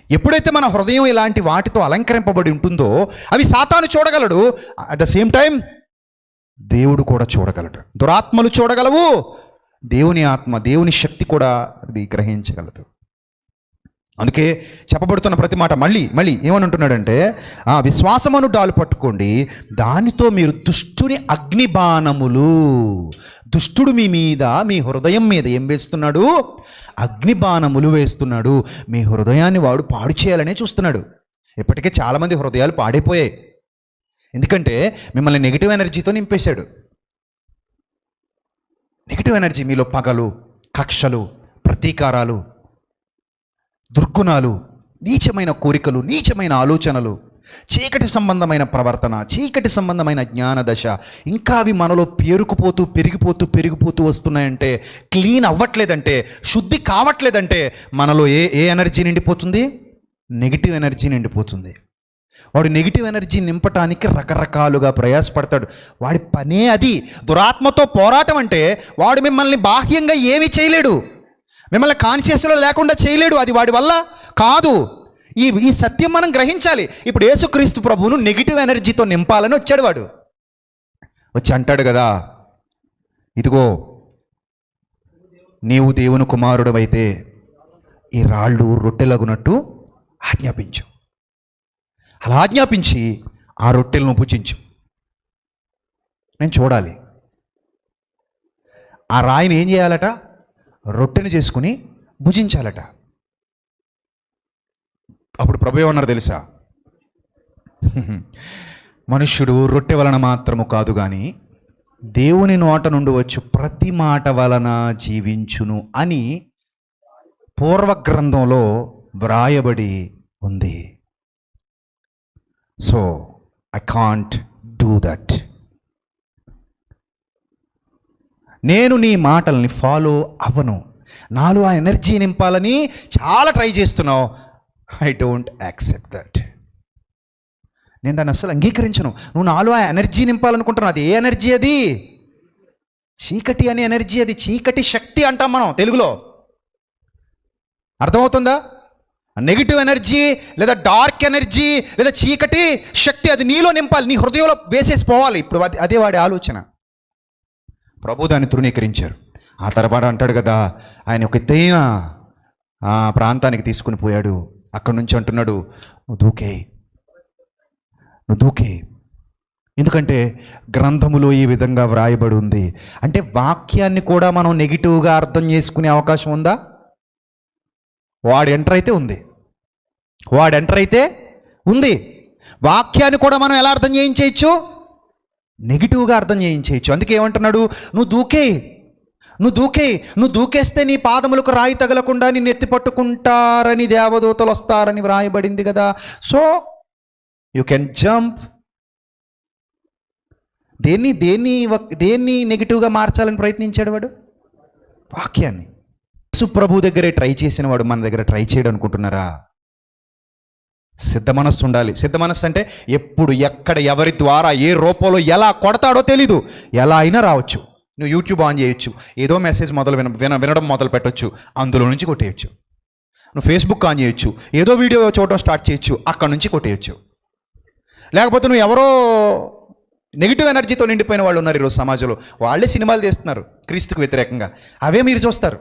ఎప్పుడైతే మన హృదయం ఇలాంటి వాటితో అలంకరింపబడి ఉంటుందో అవి సాతాను చూడగలడు, అట్ ద సేమ్ టైం దేవుడు కూడా చూడగలడు. దురాత్మలు చూడగలవు, దేవుని ఆత్మ, దేవుని శక్తి కూడా అది గ్రహించగలదు. అందుకే చెప్పబడుతున్న ప్రతి మాట మళ్ళీ ఏమని అంటున్నాడంటే, విశ్వాసమును డాలు పట్టుకోండి, దానితో మీరు దుష్టుని అగ్నిబాణములు. దుష్టుడు మీ మీద, మీ హృదయం మీద ఏం వేస్తున్నాడు? అగ్నిబాణములు వేస్తున్నాడు. మీ హృదయాన్ని వాడు పాడు చేయాలనే చూస్తున్నాడు. ఇప్పటికే చాలామంది హృదయాలు పాడైపోయాయి. ఎందుకంటే మిమ్మల్ని నెగిటివ్ ఎనర్జీతో నింపేశాడు. నెగిటివ్ ఎనర్జీ, మీలో పగలు, కక్షలు, ప్రతీకారాలు, దుర్గుణాలు, నీచమైన కోరికలు, నీచమైన ఆలోచనలు, చీకటి సంబంధమైన ప్రవర్తన, చీకటి సంబంధమైన జ్ఞాన దశ, ఇంకా అవి మనలో పెరిగిపోతూ వస్తున్నాయంటే, క్లీన్ అవ్వట్లేదంటే, శుద్ధి కావట్లేదంటే మనలో ఏ ఎనర్జీ నిండిపోతుంది? నెగిటివ్ ఎనర్జీ నిండిపోతుంది. వాడు నెగిటివ్ ఎనర్జీ నింపటానికి రకరకాలుగా ప్రయాసపడతాడు. వాడి పనే అది. దురాత్మతో పోరాటం అంటే వాడు మిమ్మల్ని బాహ్యంగా ఏమీ చేయలేడు, మిమ్మల్ని కాన్షియస్లో లేకుండా చేయలేడు. అది వాడి వల్ల కాదు. ఈ సత్యం మనం గ్రహించాలి. ఇప్పుడు యేసుక్రీస్తు ప్రభువును నెగిటివ్ ఎనర్జీతో నింపాలని వచ్చాడు. వాడు వచ్చి అంటాడు కదా, ఇదిగో నీవు దేవుని కుమారుడు అయితే ఈ రాళ్ళు రొట్టెలగునట్టు ఆజ్ఞాపించు. అలా ఆజ్ఞాపించి ఆ రొట్టెలను భుజించు. నేను చూడాలి. ఆ రాయిని ఏం చేయాలట? రొట్టెను చేసుకుని భుజించాలట. అప్పుడు ప్రభు ఏమన్నారు తెలుసా? మనుష్యుడు రొట్టె వలన మాత్రము కాదు కానీ దేవుని నోట నుండి వచ్చు ప్రతి మాట వలన జీవించును అని పూర్వగ్రంథంలో వ్రాయబడి ఉంది. So I can't do that. నేను నీ మాటల్ని ఫాలో అవ్వను. నాలో ఆ ఎనర్జీ నింపాలని చాలా ట్రై చేస్తున్నావు. I don't accept that. నేను దాన్ని అస్సలు అంగీకరించను. నువ్వు నాలో ఆ ఎనర్జీ నింపాలనుకుంటున్నావు. అది ఏ ఎనర్జీ? అది చీకటి అనే ఎనర్జీ. అది చీకటి శక్తి అంటాం మనం తెలుగులో. అర్థమవుతుందా? నెగిటివ్ ఎనర్జీ లేదా డార్క్ ఎనర్జీ లేదా చీకటి శక్తి అది నీలో నింపాలి, నీ హృదయంలో వేసేసి పోవాలి. ఇప్పుడు అదే వాడి ఆలోచన. ప్రభు దాన్ని తృణీకరించారు. ఆ తర్వాత అంటాడు కదా, ఆయన ఒక ఎత్తైన ప్రాంతానికి తీసుకుని పోయాడు. అక్కడి నుంచి అంటున్నాడు, నువ్వు దూకే. ఎందుకంటే గ్రంథములో ఈ విధంగా వ్రాయబడి ఉంది. అంటే వాక్యాన్ని కూడా మనం నెగిటివ్గా అర్థం చేసుకునే అవకాశం ఉందా? వాడు ఎంటర్ అయితే ఉంది. వాక్యాన్ని కూడా మనం ఎలా అర్థం చేయించేయచ్చు? నెగిటివ్గా అర్థం చేయించేయచ్చు. అందుకే ఏమంటున్నాడు? నువ్వు దూకేస్తే నీ పాదములకు రాయి తగలకుండా నిన్ను ఎత్తి పట్టుకుంటారని దేవదూతలు వస్తారని వ్రాయబడింది కదా. So you can jump. దేన్ని నెగిటివ్గా మార్చాలని ప్రయత్నించాడు వాడు? వాక్యాన్ని. సుప్రభు దగ్గరే ట్రై చేసిన వాడు మన దగ్గర ట్రై చేయడం అనుకుంటున్నారా? సిద్ధ మనస్సు ఉండాలి. సిద్ధ మనస్సు అంటే ఎప్పుడు, ఎక్కడ, ఎవరి ద్వారా, ఏ రూపంలో ఎలా కొడతాడో తెలీదు. ఎలా అయినా రావచ్చు. నువ్వు యూట్యూబ్ ఆన్ చేయొచ్చు, ఏదో మెసేజ్ వినడం మొదలు పెట్టవచ్చు, అందులో నుంచి కొట్టేయచ్చు. నువ్వు ఫేస్బుక్ ఆన్ చేయొచ్చు, ఏదో వీడియో చూడడం స్టార్ట్ చేయొచ్చు, అక్కడ నుంచి కొట్టేయచ్చు. లేకపోతే నువ్వు ఎవరో నెగిటివ్ ఎనర్జీతో నిండిపోయిన వాళ్ళు ఉన్నారు ఈరోజు సమాజంలో. వాళ్ళే సినిమాలు తీస్తున్నారు క్రీస్తుకు వ్యతిరేకంగా, అవే మీరు చూస్తారు.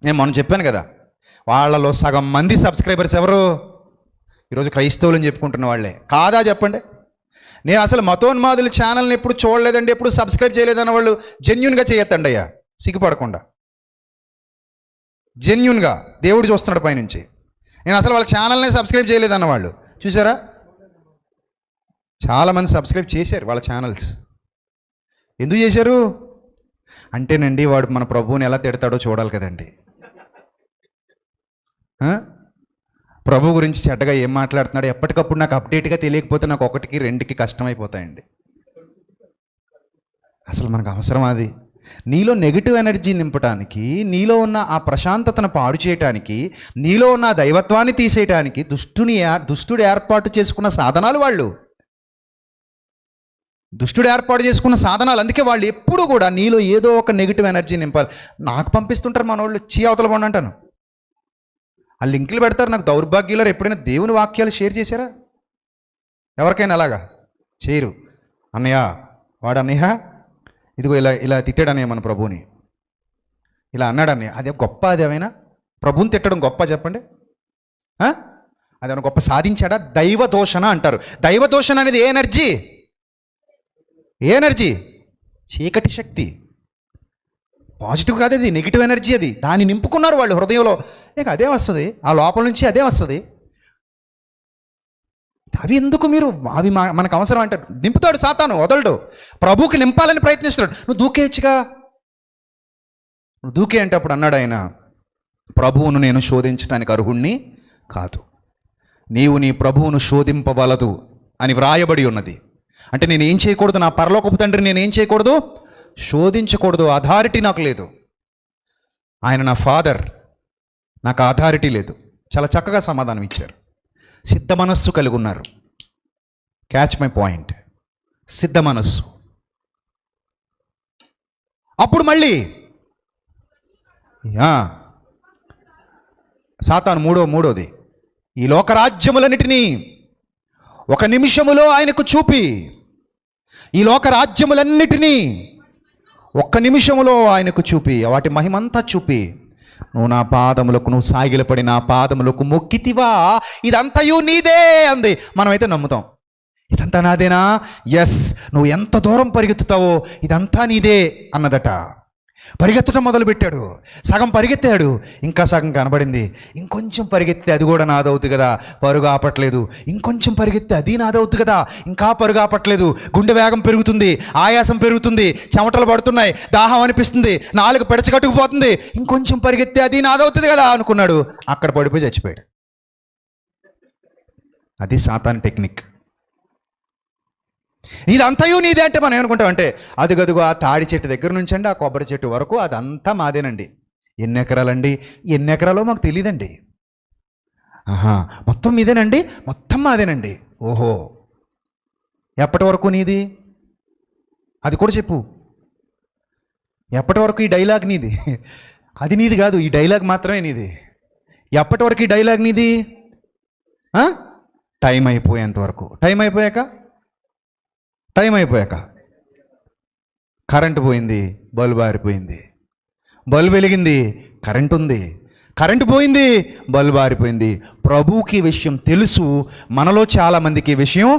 నేను మొన్న చెప్పాను కదా, వాళ్ళలో సగం మంది సబ్స్క్రైబర్స్ ఎవరు? ఈరోజు క్రైస్తవులు అని చెప్పుకుంటున్న వాళ్ళే. కాదా చెప్పండి? నేను అసలు మతోన్మాదుల ఛానల్ని ఎప్పుడు చూడలేదండి, ఎప్పుడు సబ్స్క్రైబ్ చేయలేదన్న వాళ్ళు జెన్యున్గా చేయొద్దండి అయ్యా, సిగ్గుపడకుండా. జెన్యున్గా దేవుడు చూస్తున్నాడు పైనుంచి. నేను అసలు వాళ్ళ ఛానల్నే సబ్స్క్రైబ్ చేయలేదన్న వాళ్ళు చూసారా? చాలామంది సబ్స్క్రైబ్ చేశారు వాళ్ళ ఛానల్స్. ఎందుకు చేశారు? అంటేనండి వాడు మన ప్రభువుని ఎలా తిడతాడో చూడాలి కదండి. ప్రభు గురించి చెడ్డగా ఏం మాట్లాడుతున్నాడు ఎప్పటికప్పుడు నాకు అప్డేట్గా తెలియకపోతే నాకు 1కి 2కి కష్టమైపోతాయండి. అసలు మనకు అవసరం అది. నీలో నెగిటివ్ ఎనర్జీ నింపడానికి, నీలో ఉన్న ఆ ప్రశాంతతను పాడు చేయటానికి, నీలో ఉన్న ఆ దైవత్వాన్ని తీసేయటానికి దుష్టుడు ఏర్పాటు చేసుకున్న సాధనాలు వాళ్ళు. దుష్టుడు ఏర్పాటు చేసుకున్న సాధనాలు. అందుకే వాళ్ళు ఎప్పుడు కూడా నీలో ఏదో ఒక నెగిటివ్ ఎనర్జీ నింపాలి. నాకు పంపిస్తుంటారు మన వాళ్ళు, అవతల పోండి అంటాను. ఆ లింకులు పెడతారు. నాకు దౌర్భాగ్యులారు ఎప్పుడైనా దేవుని వాక్యాలు షేర్ చేశారా? ఎవరికైనా అలాగా చేయరు. అన్నయ్య వాడు అన్నయ్య ఇదిగో ఇలా ఇలా తిట్టాడు అన్నయ్య మన ప్రభువుని, ఇలా అన్నాడు అన్నయ్య. అదే గొప్ప? అదేమైనా ప్రభువుని తిట్టడం గొప్ప చెప్పండి? అదేమైనా గొప్ప సాధించాడా? దైవ దూషణ అంటారు. దైవ దూషణ అనేది ఏ ఎనర్జీ? ఏ ఎనర్జీ? చీకటి శక్తి. పాజిటివ్ కాదు అది, నెగిటివ్ ఎనర్జీ అది. దాన్ని నింపుకున్నారు వాళ్ళు హృదయంలో. ఇక అదే వస్తుంది, ఆ లోపల నుంచి అదే వస్తుంది. అవి ఎందుకు మీరు, అవి మనకు అవసరం అంటారు. నింపుతాడు సాతాను, వదలడు. ప్రభువుకి నింపాలని ప్రయత్నిస్తాడు. నువ్వు దూకేయచ్చుగా, నువ్వు దూకే అంటే అప్పుడు అన్నాడు ఆయన, ప్రభువును నేను శోధించడానికి అర్హుణ్ణి కాదు, నీవు నీ ప్రభువును శోధింపవలదు అని వ్రాయబడి ఉన్నది. అంటే నేను ఏం చేయకూడదు? నా పరలోకపు తండ్రి నేను ఏం చేయకూడదు? శోధించకూడదు. అథారిటీ నాకు లేదు. ఆయన నా ఫాదర్, నాకు అథారిటీ లేదు. చాలా చక్కగా సమాధానం ఇచ్చారు. సిద్ధ మనస్సు కలిగి ఉన్నారు. Catch my point. సిద్ధ మనస్సు. అప్పుడు మళ్ళీ సాతాను మూడోది ఈ లోకరాజ్యములన్నిటినీ ఒక నిమిషములో ఆయనకు చూపి, ఈ లోకరాజ్యములన్నిటినీ ఒక్క నిమిషములో ఆయనకు చూపి, వాటి మహిమంతా చూపి, నువ్వు సాగిలపడి నా పాదములకు మొక్కితివా, ఇదంతయు నీదే అంది. మనమైతే నమ్ముతాం, ఇదంతా నాదేనా? ఎస్. నువ్వు ఎంత దూరం పరిగెత్తుతావో ఇదంతా నీదే అన్నదట. పరిగెత్తడం మొదలుపెట్టాడు. సగం పరిగెత్తాడు, ఇంకా సగం కనబడింది. ఇంకొంచెం పరిగెత్తే అది కూడా నాదవుతుంది కదా, పరుగు ఆపట్లేదు. ఇంకొంచెం పరిగెత్తే అది నాదవుతుంది కదా, ఇంకా పరుగు ఆపట్లేదు. గుండె వేగం పెరుగుతుంది, ఆయాసం పెరుగుతుంది, చెమటలు పడుతున్నాయి, దాహం అనిపిస్తుంది, నాలుగు పెడచగట్టుకుపోతుంది. ఇంకొంచెం పరిగెత్తే అది నాదవుతుంది కదా అనుకున్నాడు. అక్కడ పడిపోయి చచ్చిపోయాడు. అది సాతాన్ టెక్నిక్. ఇదంతయు నీదే అంటే మనం ఏమనుకుంటాం అంటే, అది గదుగు ఆ తాడి చెట్టు దగ్గర నుంచి అండి ఆ కొబ్బరి చెట్టు వరకు అదంతా మాదేనండి. ఎన్ని ఎకరాలండి? ఎన్ని ఎకరాలో మాకు తెలియదండి. మొత్తం మీదేనండి, మొత్తం మాదేనండి. ఓహో, ఎప్పటి వరకు నీది? అది కూడా చెప్పు. ఎప్పటి వరకు ఈ డైలాగ్ నీది? అది నీది కాదు, ఈ డైలాగ్ మాత్రమే నీది. ఎప్పటి వరకు ఈ డైలాగ్ నీది? టైం అయిపోయేంత వరకు. టైం అయిపోయాక కరెంటు పోయింది, బల్బు ఆరిపోయింది. బల్బు వెలిగింది, కరెంటు ఉంది. కరెంటు పోయింది, బల్బు ఆరిపోయింది. ప్రభువుకి విషయం తెలుసు, మనలో చాలామందికి ఈ విషయం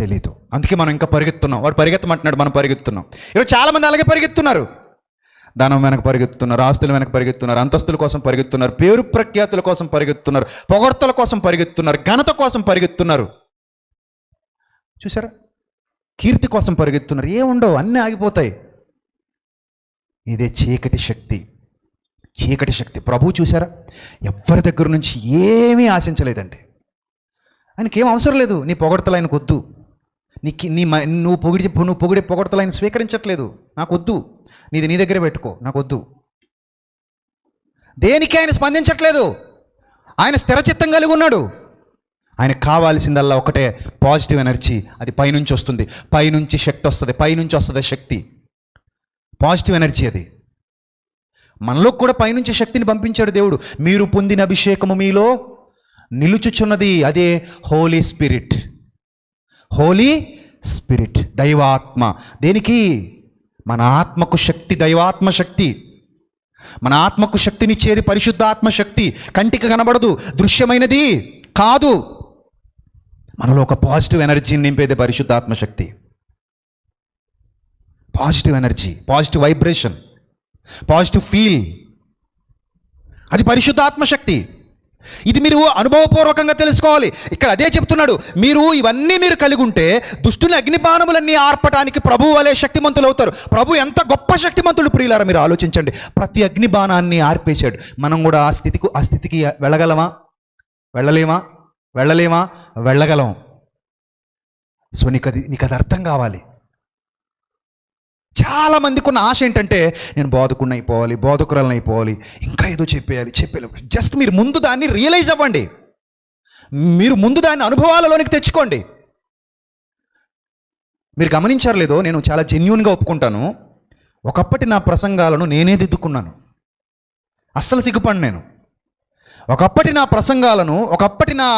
తెలీదు. అందుకే మనం ఇంకా పరిగెత్తున్నాం. వాడు పరిగెత్తమంటున్నాడు, మనం పరిగెత్తున్నాం. ఈరోజు చాలామంది అలాగే పరిగెత్తున్నారు. ధనం వెనక పరిగెత్తున్నారు, ఆస్తుల వెనక పరిగెత్తున్నారు, అంతస్తుల కోసం పరిగెత్తున్నారు, పేరు ప్రఖ్యాతుల కోసం పరిగెత్తున్నారు, పొగడ్తల కోసం పరిగెత్తున్నారు, ఘనత కోసం పరిగెత్తున్నారు. చూసారా? కీర్తి కోసం పరిగెత్తున్నారు. ఏముండవు, అన్నీ ఆగిపోతాయి. ఇదే చీకటి శక్తి. చీకటి శక్తి. ప్రభువు చూసారా, ఎవరి దగ్గర నుంచి ఏమీ ఆశించలేదండి. ఆయనకేం అవసరం లేదు. నీ పొగడ్తలు ఆయనకు వద్దు. నువ్వు పొగిడే పొగడ్తలు ఆయన స్వీకరించట్లేదు. నాకు వద్దు. నీది నీ దగ్గరే పెట్టుకో, నాకు వద్దు. దేనికి ఆయన స్పందించట్లేదు. ఆయన స్థిరచిత్తం కలిగి ఉన్నాడు. ఆయనకు కావాల్సిందల్లా ఒకటే, పాజిటివ్ ఎనర్జీ. అది పైనుంచి వస్తుంది, పైనుంచి శక్తి వస్తుంది, పైనుంచి వస్తుంది శక్తి. పాజిటివ్ ఎనర్జీ అది. మనలో కూడా పైనుంచి శక్తిని పంపించాడు దేవుడు. మీరు పొందిన అభిషేకము మీలో నిలుచుచున్నది, అదే హోలీ స్పిరిట్. హోలీ స్పిరిట్, దైవాత్మ. దేనికి? మన ఆత్మకు శక్తి, దైవాత్మ శక్తి. మన ఆత్మకు శక్తినిచ్చేది పరిశుద్ధాత్మ శక్తి. కంటికి కనబడదు, దృశ్యమైనది కాదు. మనలో ఒక పాజిటివ్ ఎనర్జీని నింపేది పరిశుద్ధాత్మ శక్తి. Positive energy, positive vibration, positive feel, అది పరిశుద్ధాత్మ శక్తి. ఇది మీరు అనుభవపూర్వకంగా తెలుసుకోవాలి. ఇక్కడ అదే చెప్తున్నాడు, ఇవన్నీ మీరు కలిగి ఉంటే దుష్టుని అగ్నిబాణములన్నీ ఆర్పటానికి ప్రభువు వలె శక్తిమంతులు అవుతారు. ప్రభు ఎంత గొప్ప శక్తిమంతుడు ప్రియులారా, మీరు ఆలోచించండి. ప్రతి అగ్నిబాణాన్ని ఆర్పేశాడు. మనం కూడా ఆ స్థితికి వెళ్ళగలమా? వెళ్ళలేమా? వెళ్ళగలం. సో నీకు అది అర్థం కావాలి. చాలా మందికి ఉన్న ఆశ ఏంటంటే, నేను బోధకుడిని అయిపోవాలి, బోధకురాలను అయిపోవాలి, ఇంకా ఏదో చెప్పేయాలి. జస్ట్ మీరు ముందు దాన్ని రియలైజ్ అవ్వండి. మీరు ముందు దాన్ని అనుభవాలలోనికి తెచ్చుకోండి. మీరు గమనించారు లేదో, నేను చాలా జెన్యూన్గా ఒప్పుకుంటాను, ఒకప్పటి నా ప్రసంగాలను నేనే దిద్దుకున్నాను. అస్సలు సిగ్గుపడి నేను ఒకప్పటి నా ప్రసంగాలను, ఒకప్పటి నా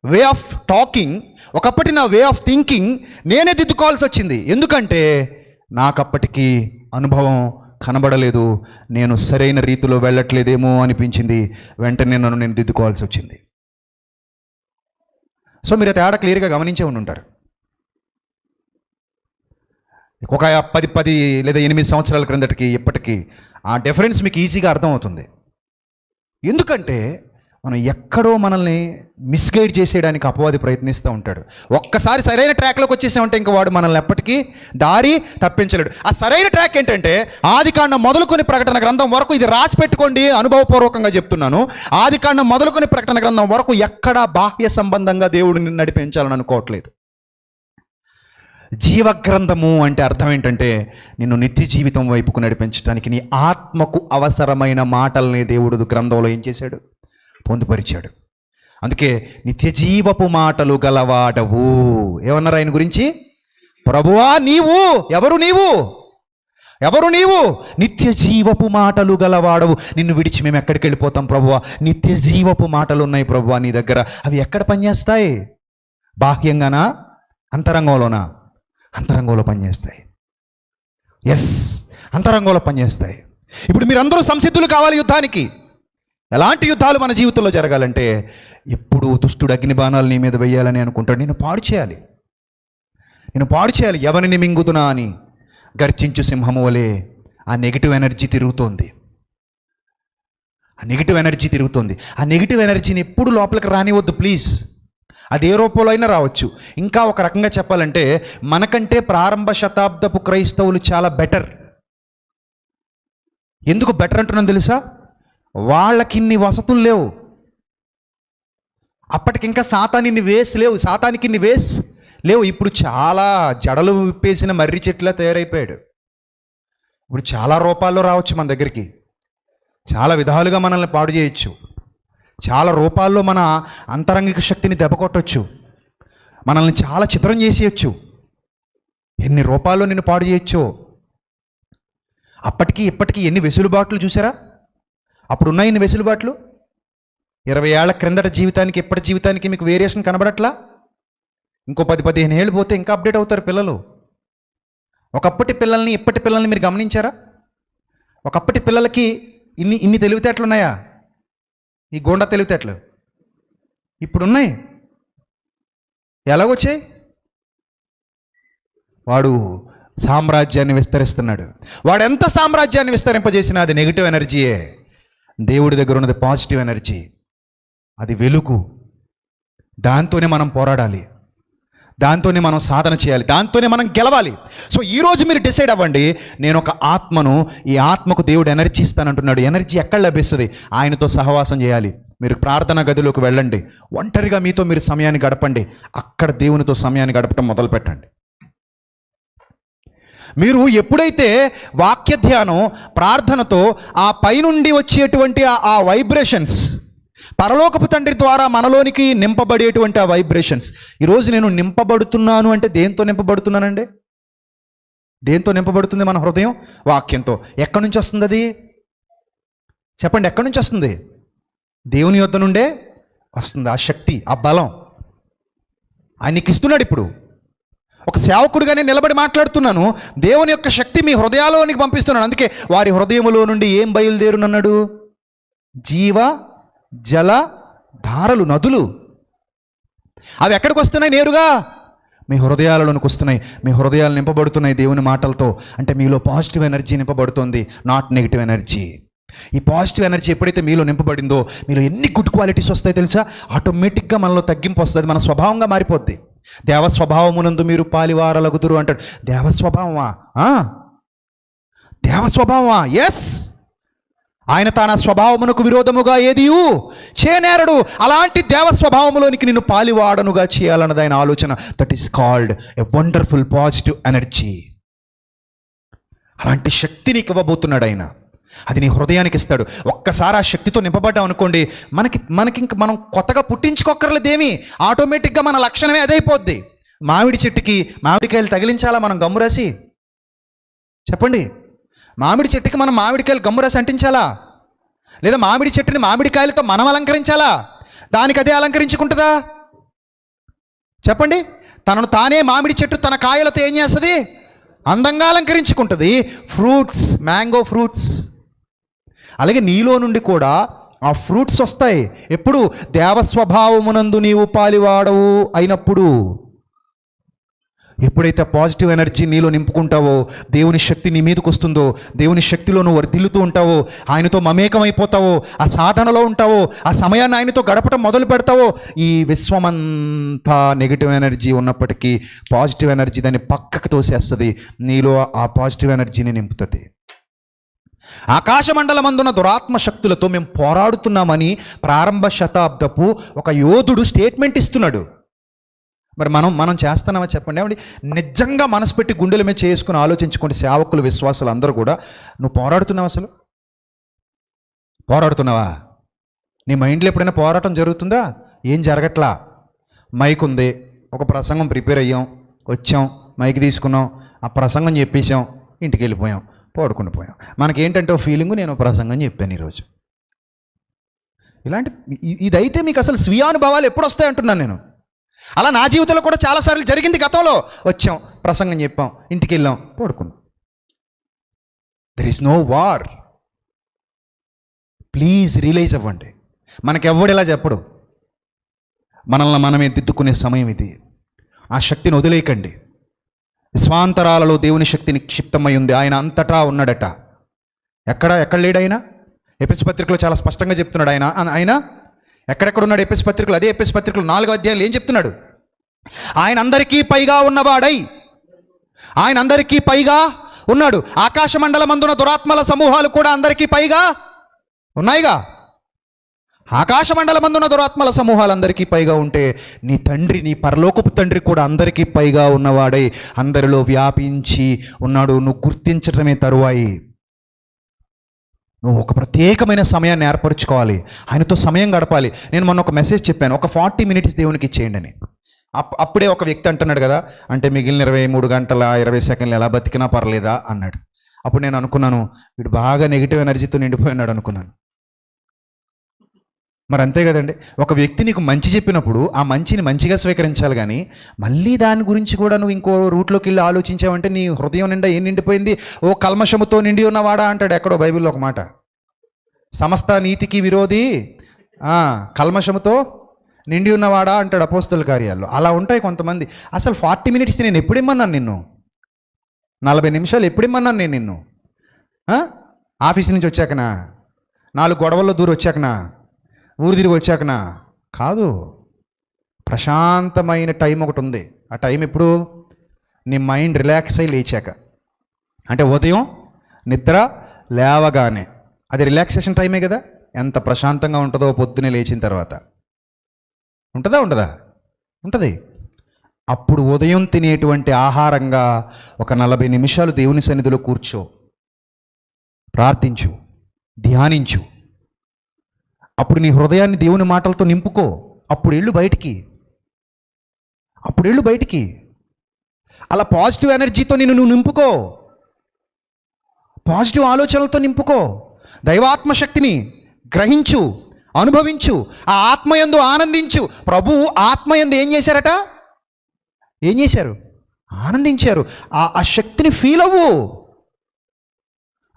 వే ఆఫ్ టాకింగ్, ఒకప్పటి నా వే ఆఫ్ థింకింగ్ నేనే దిద్దుకోవాల్సి వచ్చింది. ఎందుకంటే నాకప్పటికి అనుభవం కనబడలేదు, నేను సరైన రీతిలో వెళ్ళట్లేదేమో అనిపించింది. వెంటనే నన్ను నేను దిద్దుకోవాల్సి వచ్చింది. సో మీరు తేడా క్లియర్గా గమనించే ఉంటారు. ఒక 10 లేదా 8 సంవత్సరాల క్రిందటికి ఇప్పటికీ ఆ డిఫరెన్స్ మీకు ఈజీగా అర్థమవుతుంది. ఎందుకంటే మనం ఎక్కడో మనల్ని మిస్గైడ్ చేసేయడానికి అపవాది ప్రయత్నిస్తూ ఉంటాడు. ఒక్కసారి సరైన ట్రాక్లోకి వచ్చేసామంటే ఇంకా వాడు మనల్ని ఎప్పటికీ దారి తప్పించలేడు. ఆ సరైన ట్రాక్ ఏంటంటే, ఆదికాండం మొదలుకొని ప్రకటన గ్రంథం వరకు, ఇది రాసి పెట్టుకోండి, అనుభవపూర్వకంగా చెప్తున్నాను. ఆదికాండం మొదలుకొని ప్రకటన గ్రంథం వరకు ఎక్కడా బాహ్య సంబంధంగా దేవుడిని నడిపించాలని అనుకోవట్లేదు. జీవగ్రంథము అంటే అర్థం ఏంటంటే, నిన్ను నిత్య జీవితం వైపుకు నడిపించడానికి నీ ఆత్మకు అవసరమైన మాటల్ని దేవుడు గ్రంథంలో ఏం చేశాడు? పొందుపరిచాడు. అందుకే నిత్య జీవపు మాటలు గలవాడవు. ఏమన్నారు ఆయన గురించి? ప్రభువా నీవు ఎవరు? నీవు నిత్య జీవపు మాటలు గలవాడవు. నిన్ను విడిచి మేము ఎక్కడికి వెళ్ళిపోతాం ప్రభువా? నిత్య జీవపు మాటలు ఉన్నాయి ప్రభువా నీ దగ్గర. అవి ఎక్కడ పనిచేస్తాయి? బాహ్యంగానా? అంతరంగంలోనా? అంతరంగంలో పనిచేస్తాయి. ఎస్, అంతరంగంలో పనిచేస్తాయి. ఇప్పుడు మీరందరూ సంసిద్ధులు కావాలి యుద్ధానికి. ఎలాంటి యుద్ధాలు మన జీవితంలో జరగాలంటే, ఎప్పుడు దుష్టుడు అగ్నిబాణాలు నీ మీద వేయాలని అనుకుంటాడు. నేను పాడు చేయాలి, ఎవరిని మింగుతున్నా అని గర్జించు సింహము వలె ఆ నెగిటివ్ ఎనర్జీ తిరుగుతోంది. ఆ నెగిటివ్ ఎనర్జీని ఎప్పుడు లోపలికి రానివద్దు ప్లీజ్. అది ఏ రూపంలో అయినా రావచ్చు. ఇంకా ఒక రకంగా చెప్పాలంటే, మనకంటే ప్రారంభ శతాబ్దపు క్రైస్తవులు చాలా బెటర్. ఎందుకు బెటర్ అంటున్నాను తెలుసా? వాళ్ళకి ఇన్ని వసతులు లేవు. అప్పటికి ఇంకా సాతానికి ఇన్ని వేస్ లేవు. ఇప్పుడు చాలా జడలు విప్పేసిన మర్రి చెట్ల తయారైపోయాడు. ఇప్పుడు చాలా రూపాల్లో రావచ్చు మన దగ్గరికి, చాలా విధాలుగా మనల్ని పాడు చేయొచ్చు, చాలా రూపాల్లో మన అంతరంగిక శక్తిని దెబ్బకొట్టచ్చు, మనల్ని చాలా చిత్రం చేసేయచ్చు. ఎన్ని రూపాల్లో నిన్ను పాడు చేయొచ్చో. అప్పటికి ఇప్పటికీ ఎన్ని వెసులుబాట్లు చూసారా? అప్పుడు ఉన్నాయి ఇన్ని వెసులుబాట్లు. 20 ఏళ్ల క్రిందట జీవితానికి ఇప్పటి జీవితానికి మీకు వేరియేషన్ కనబడట్లా? ఇంకో 10-15 ఏళ్ళు పోతే ఇంకా అప్డేట్ అవుతారు పిల్లలు. ఒకప్పటి పిల్లల్ని ఇప్పటి పిల్లల్ని మీరు గమనించారా? ఒకప్పటి పిల్లలకి ఇన్ని తెలివితేటలు ఉన్నాయా? ఈ గోండా తెలివితేటలు ఇప్పుడున్నాయి. ఎలాగొచ్చాయి? వాడు సామ్రాజ్యాన్ని విస్తరిస్తున్నాడు. వాడు ఎంత సామ్రాజ్యాన్ని విస్తరింపజేసినా అది నెగిటివ్ ఎనర్జీయే. దేవుడి దగ్గర ఉన్నది పాజిటివ్ ఎనర్జీ, అది వెలుగు. దాంతోనే మనం పోరాడాలి, దాంతోనే మనం సాధన చేయాలి, దాంతోనే మనం గెలవాలి. సో ఈరోజు మీరు డిసైడ్ అవ్వండి, నేను ఒక ఆత్మను, ఈ ఆత్మకు దేవుడు ఎనర్జీ ఇస్తానంటున్నాడు. ఎనర్జీ ఎక్కడ లభిస్తుంది? ఆయనతో సహవాసం చేయాలి. మీరు ప్రార్థనా గదిలోకి వెళ్ళండి, ఒంటరిగా మీతో మీరు సమయాన్ని గడపండి. అక్కడ దేవునితో సమయాన్ని గడపటం మొదలు పెట్టండి. మీరు ఎప్పుడైతే వాక్య ధ్యానం, ప్రార్థనతో ఆ పైనుండి వచ్చేటువంటి ఆ వైబ్రేషన్స్, పరలోకపు తండ్రి ద్వారా మనలోనికి నింపబడేటువంటి ఆ వైబ్రేషన్స్. ఈరోజు నేను నింపబడుతున్నాను అంటే దేంతో నింపబడుతున్నానండి? దేంతో నింపబడుతుంది మన హృదయం? వాక్యంతో. ఎక్కడి నుంచి వస్తుంది అది? చెప్పండి, ఎక్కడి నుంచి వస్తుంది? దేవుని యొద్ద నుండే వస్తుంది ఆ శక్తి, ఆ బలం. ఆయనకి ఇస్తున్నాడు. ఇప్పుడు ఒక సేవకుడిగానే నిలబడి మాట్లాడుతున్నాను. దేవుని యొక్క శక్తి మీ హృదయాలోనికి పంపిస్తున్నాను. అందుకే వారి హృదయములో నుండి ఏం బయలుదేరునన్నాడు? జీవ జల ధారలు, నదులు. అవి ఎక్కడికి వస్తున్నాయి? నేరుగా మీ హృదయాలలోనికి వస్తున్నాయి. మీ హృదయాలు నింపబడుతున్నాయి దేవుని మాటలతో. అంటే మీలో పాజిటివ్ ఎనర్జీ నింపబడుతుంది, నాట్ నెగిటివ్ ఎనర్జీ. ఈ పాజిటివ్ ఎనర్జీ ఎప్పుడైతే మీలో నింపబడిందో మీలో ఎన్ని గుడ్ క్వాలిటీస్ వస్తాయో తెలుసా? ఆటోమేటిక్గా మనలో తగ్గింపు వస్తుంది, మన స్వభావంగా మారిపోద్ది. దేవ స్వభావమునందు మీరు పాలివారలగుదురు అంటాడు. దేవ స్వభావమా? దేవ స్వభావమా? ఎస్. ఆయన తన స్వభావమునకు విరోధముగా ఏదియు చేయనేరడు. అలాంటి దేవ స్వభావములోనికి నిన్ను పాలివాడనుగా చేయాలన్నది ఆయన ఆలోచన. That is called a wonderful positive energy. అలాంటి శక్తి నీకు ఇవ్వబోతున్నాడు ఆయన. అది నీ హృదయానికి ఇస్తాడు. ఒక్కసారి ఆ శక్తితో నింపబడ్డాం అనుకోండి, మనకి ఇంక మనం కొత్తగా పుట్టించుకోక్కర్లేదేమి, ఆటోమేటిక్గా మన లక్షణమే అదైపోద్ది. మామిడి చెట్టుకి మామిడికాయలు తగిలించాలా మనం గమ్ము రాసి? చెప్పండి. మామిడి చెట్టుకి మనం మామిడికాయలు గమ్ము రాసి అంటించాలా? లేదా మామిడి చెట్టుని మామిడికాయలతో మనం అలంకరించాలా? దానికి అదే అలంకరించుకుంటుందా? చెప్పండి. తనను తానే మామిడి చెట్టు తన కాయలతో ఏం చేస్తుంది? అందంగా అలంకరించుకుంటుంది. Fruits, mango fruits. అలాగే నీలో నుండి కూడా ఆ ఫ్రూట్స్ వస్తాయి. ఎప్పుడు? దేవస్వభావమునందు నీవు పాలివాడవు అయినప్పుడు. ఎప్పుడైతే పాజిటివ్ ఎనర్జీ నీలో నింపుకుంటావో, దేవుని శక్తి నీ మీదకి వస్తుందో, దేవుని శక్తిలో నువ్వు వర్ధిల్లుతూ ఉంటావో, ఆయనతో మమేకమైపోతావో, ఆ సాధనలో ఉంటావో, ఆ సమయాన్ని ఆయనతో గడపటం మొదలు పెడతావో, ఈ విశ్వమంతా నెగిటివ్ ఎనర్జీ ఉన్నప్పటికీ పాజిటివ్ ఎనర్జీ దాన్ని పక్కకు తోసేస్తుంది. నీలో ఆ పాజిటివ్ ఎనర్జీని నింపుతుంది. ఆకాశమండలమందున దురాత్మ శక్తులతో మేము పోరాడుతున్నామని ప్రారంభ శతాబ్దపు ఒక యోధుడు స్టేట్మెంట్ ఇస్తున్నాడు. మరి మనం చేస్తున్నామా చెప్పండి? ఏమండి, నిజంగా మనసు పెట్టి గుండెల మీద చేసుకుని ఆలోచించుకోండి. సేవకులు, విశ్వాసాలు అందరూ కూడా, నువ్వు పోరాడుతున్నావా? అసలు పోరాడుతున్నావా? నీ మైండ్లో ఎప్పుడైనా పోరాటం జరుగుతుందా? ఏం జరగట్లా. మైక్ ఉంది, ఒక ప్రసంగం ప్రిపేర్ అయ్యాం, వచ్చాం, మైక్ తీసుకున్నాం, ఆ ప్రసంగం చెప్పేసాం, ఇంటికి వెళ్ళిపోయాం, పడుకుని పోయాం. మనకేంటంటే ఓ ఫీలింగు, నేను ప్రసంగం చెప్పాను ఈరోజు. ఇదైతే మీకు అసలు స్వీయానుభవాలు ఎప్పుడు వస్తాయి అంటున్నాను నేను. అలా నా జీవితంలో కూడా చాలాసార్లు జరిగింది. గతంలో వచ్చాం, ప్రసంగం చెప్పాం, ఇంటికి వెళ్ళాం, పడుకున్నాం. There is no war. Please realize అవ్వండి. మనకెవ్వడు ఇలా చెప్పడు. మనల్ని మనమే దిద్దుకునే సమయం ఇది. ఆ శక్తిని వదిలేయకండి. స్వాంతరాలలో దేవుని శక్తి నిక్షిప్తమై ఉంది. ఆయన అంతటా ఉన్నాడట. ఎక్కడ లేడు ఆయన? ఎఫెసు పత్రికలో చాలా స్పష్టంగా చెప్తున్నాడు. ఆయన ఎక్కడెక్కడ ఉన్నాడు? ఎఫెసు పత్రికలు, అదే ఎఫెసు పత్రికలు 4వ అధ్యాయంలో ఏం చెప్తున్నాడు? ఆయన అందరికీ పైగా ఉన్నవాడై, ఆయన అందరికీ పైగా ఉన్నాడు. ఆకాశమండలమందున దురాత్మల సమూహాలు కూడా అందరికీ పైగా ఉన్నాయిగా. ఆకాశమండలమందున దురాత్మల సమూహాలందరికీ పైగా ఉంటే నీ తండ్రి, నీ పరలోకపు తండ్రి కూడా అందరికీ పైగా ఉన్నవాడై అందరిలో వ్యాపించి ఉన్నాడు. నువ్వు గుర్తించడమే తరువాయి. నువ్వు ఒక ప్రత్యేకమైన సమయాన్ని ఏర్పరచుకోవాలి, ఆయనతో సమయం గడపాలి. నేను మొన్న ఒక మెసేజ్ చెప్పాను, ఒక 40 minutes దేవునికి ఇచ్చేయండి అని. అప్పుడే ఒక వ్యక్తి అంటున్నాడు కదా, అంటే మిగిలిన 23 గంటల 20 సెకండ్లు ఎలా బతికినా పర్లేదా అన్నాడు. అప్పుడు నేను అనుకున్నాను, వీడు బాగా నెగిటివ్ ఎనర్జీతో నిండిపోయినాడు అనుకున్నాను. మరి అంతే కదండి. ఒక వ్యక్తి నీకు మంచి చెప్పినప్పుడు ఆ మంచిని మంచిగా స్వీకరించాలి, కానీ మళ్ళీ దాని గురించి కూడా నువ్వు ఇంకో రూట్లోకి వెళ్ళి ఆలోచించావంటే నీ హృదయం నిండా ఏం నిండిపోయింది? ఓ కల్మషముతో నిండి ఉన్నవాడా అంటాడు ఎక్కడో బైబిల్లో ఒక మాట. సమస్త నీతికి విరోధి కల్మషముతో నిండి ఉన్నవాడా అంటాడు అపోస్తల కార్యాల్లో. అలా ఉంటాయి కొంతమంది. అసలు 40 minutes నేను ఎప్పుడిమ్మన్నాను నిన్ను? 40 నిమిషాలు ఎప్పుడిమ్మన్నాను నేను నిన్ను? ఆఫీస్ నుంచి వచ్చాకనా? 4 గొడవల్లో దూరం వచ్చాకనా? ఊరు తిరిగి వచ్చాకనా? కాదు. ప్రశాంతమైన టైం ఒకటి ఉంది. ఆ టైం ఎప్పుడు? నీ మైండ్ రిలాక్స్ అయ్యి లేచాక. అంటే ఉదయం నిద్ర లేవగానే. అది రిలాక్సేషన్ టైమే కదా. ఎంత ప్రశాంతంగా ఉంటుందో పొద్దునే లేచిన తర్వాత. ఉంటుందా? ఉంటుంది. అప్పుడు ఉదయం తినేటువంటి ఆహారంగా ఒక 40 నిమిషాలు దేవుని సన్నిధిలో కూర్చో, ప్రార్థించు, ధ్యానించు. అప్పుడు నీ హృదయాన్ని దేవుని మాటలతో నింపుకో. అప్పుడు వెళ్ళు బయటికి. అలా పాజిటివ్ ఎనర్జీతో నువ్వు నింపుకో. పాజిటివ్ ఆలోచనలతో నింపుకో. దైవాత్మశక్తిని గ్రహించు, అనుభవించు, ఆ ఆత్మయందు ఆనందించు. ప్రభువు ఆత్మయందు ఏం చేశారు? ఆనందించారు. ఆ శక్తిని ఫీల్ అవ్వు.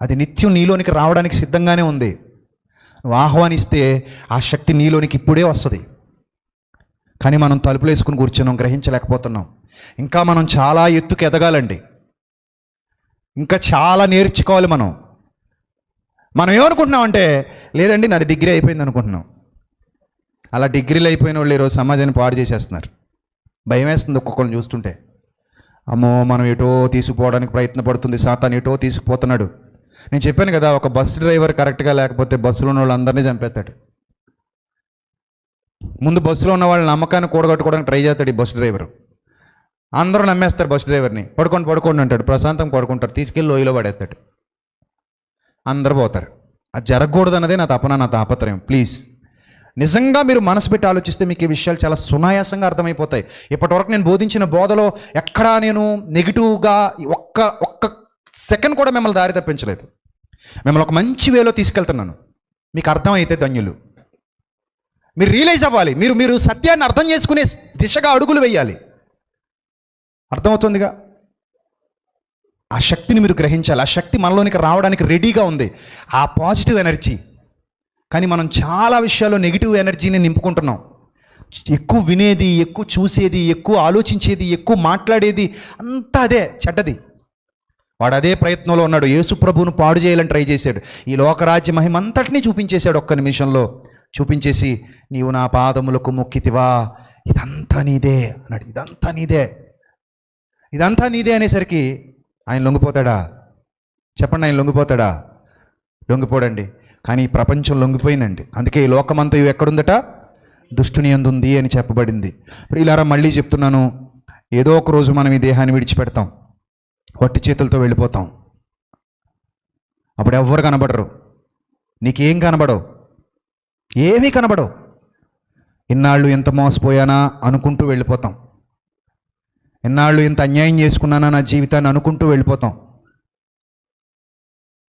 అది నిత్యం నీలోనికి రావడానికి సిద్ధంగానే ఉంది. నువ్వు ఆహ్వానిస్తే ఆ శక్తి నీలోనికి ఇప్పుడే వస్తుంది. కానీ మనం తలుపులు వేసుకుని కూర్చున్నాం, గ్రహించలేకపోతున్నాం. ఇంకా మనం చాలా ఎత్తుకు ఎదగాలండి. ఇంకా చాలా నేర్చుకోవాలి మనం. మనం ఏమనుకుంటున్నామంటే లేదండి నాది డిగ్రీ అయిపోయింది అనుకుంటున్నాం. అలా డిగ్రీలు అయిపోయిన వాళ్ళు ఈరోజు సమాజాన్ని పాడు చేసేస్తున్నారు. భయం వేస్తుంది ఒక్కొక్కరిని చూస్తుంటే. అమ్మో మనం ఎటో తీసుకుపోవడానికి ప్రయత్నపడుతుంది, సాతాను ఎటో తీసుకుపోతున్నాడు. నేను చెప్పాను కదా, ఒక బస్సు డ్రైవర్ కరెక్ట్గా లేకపోతే బస్సులో ఉన్న వాళ్ళందరినీ చంపేస్తాడు. ముందు బస్సులో ఉన్న వాళ్ళ నమ్మకాన్ని కూడగట్టుకోవడానికి ట్రై చేస్తాడు ఈ బస్సు డ్రైవర్. అందరూ నమ్మేస్తారు బస్సు డ్రైవర్ని. పడుకోండి అంటాడు, ప్రశాంతంగా పడుకుంటారు, తీసుకెళ్ళి లోయలో పడేస్తాడు, అందరూ పోతారు. అది జరగకూడదు అన్నదే నా తపన, నా తాపత్రయం. ప్లీజ్ నిజంగా మీరు మనసు పెట్టి ఆలోచిస్తే మీకు ఈ విషయాలు చాలా సునాయాసంగా అర్థమైపోతాయి. ఇప్పటివరకు నేను బోధించిన బోధలో ఎక్కడా నేను నెగిటివ్గా ఒక్క సెకండ్ కూడా మిమ్మల్ని దారి తప్పించలేదు. మిమ్మల్ని ఒక మంచి వేలో తీసుకెళ్తున్నాను. మీకు అర్థమైతే ధన్యులు. మీరు రియలైజ్ అవ్వాలి, మీరు సత్యాన్ని అర్థం చేసుకునే దిశగా అడుగులు వేయాలి. అర్థమవుతుందిగా? ఆ శక్తిని మీరు గ్రహించాలి. ఆ శక్తి మనలోనికి రావడానికి రెడీగా ఉంది, ఆ పాజిటివ్ ఎనర్జీ. కానీ మనం చాలా విషయాల్లో నెగిటివ్ ఎనర్జీని నింపుకుంటున్నాం. ఎక్కువ వినేది, ఎక్కువ చూసేది, ఎక్కువ ఆలోచించేది, ఎక్కువ మాట్లాడేది అంతా అదే చెడ్డది. వాడు అదే ప్రయత్నంలో ఉన్నాడు. యేసు ప్రభువును పాడు చేయాలని ట్రై చేశాడు. ఈ లోకరాజ్య మహిమ అంతటినీ చూపించేశాడు ఒక్క నిమిషంలో. చూపించేసి నీవు నా పాదములకు మొక్కితివా, ఇదంతా నీదే అన్నాడు. ఇదంతా నీదే అనేసరికి ఆయన లొంగిపోతాడా? చెప్పండి, ఆయన లొంగిపోతాడా? లొంగిపోడండి. కానీ ఈ ప్రపంచం లొంగిపోయిందండి. అందుకే ఈ లోకమంతా ఎక్కడుందట? దుష్టుని యందు ఉంది అని చెప్పబడింది. ఇలారా మళ్ళీ చెప్తున్నాను, ఏదో ఒక రోజు మనం ఈ దేహాన్ని విడిచిపెడతాం, వట్టి చేతులతో వెళ్ళిపోతాం. అప్పుడు ఎవ్వరు కనబడరు, నీకేం కనబడవు, ఏమీ కనబడవు. ఇన్నాళ్ళు ఎంత మోసపోయానా అనుకుంటూ వెళ్ళిపోతాం. ఎన్నాళ్ళు ఇంత అన్యాయం చేసుకున్నానా నా జీవితాన్ని అనుకుంటూ వెళ్ళిపోతాం.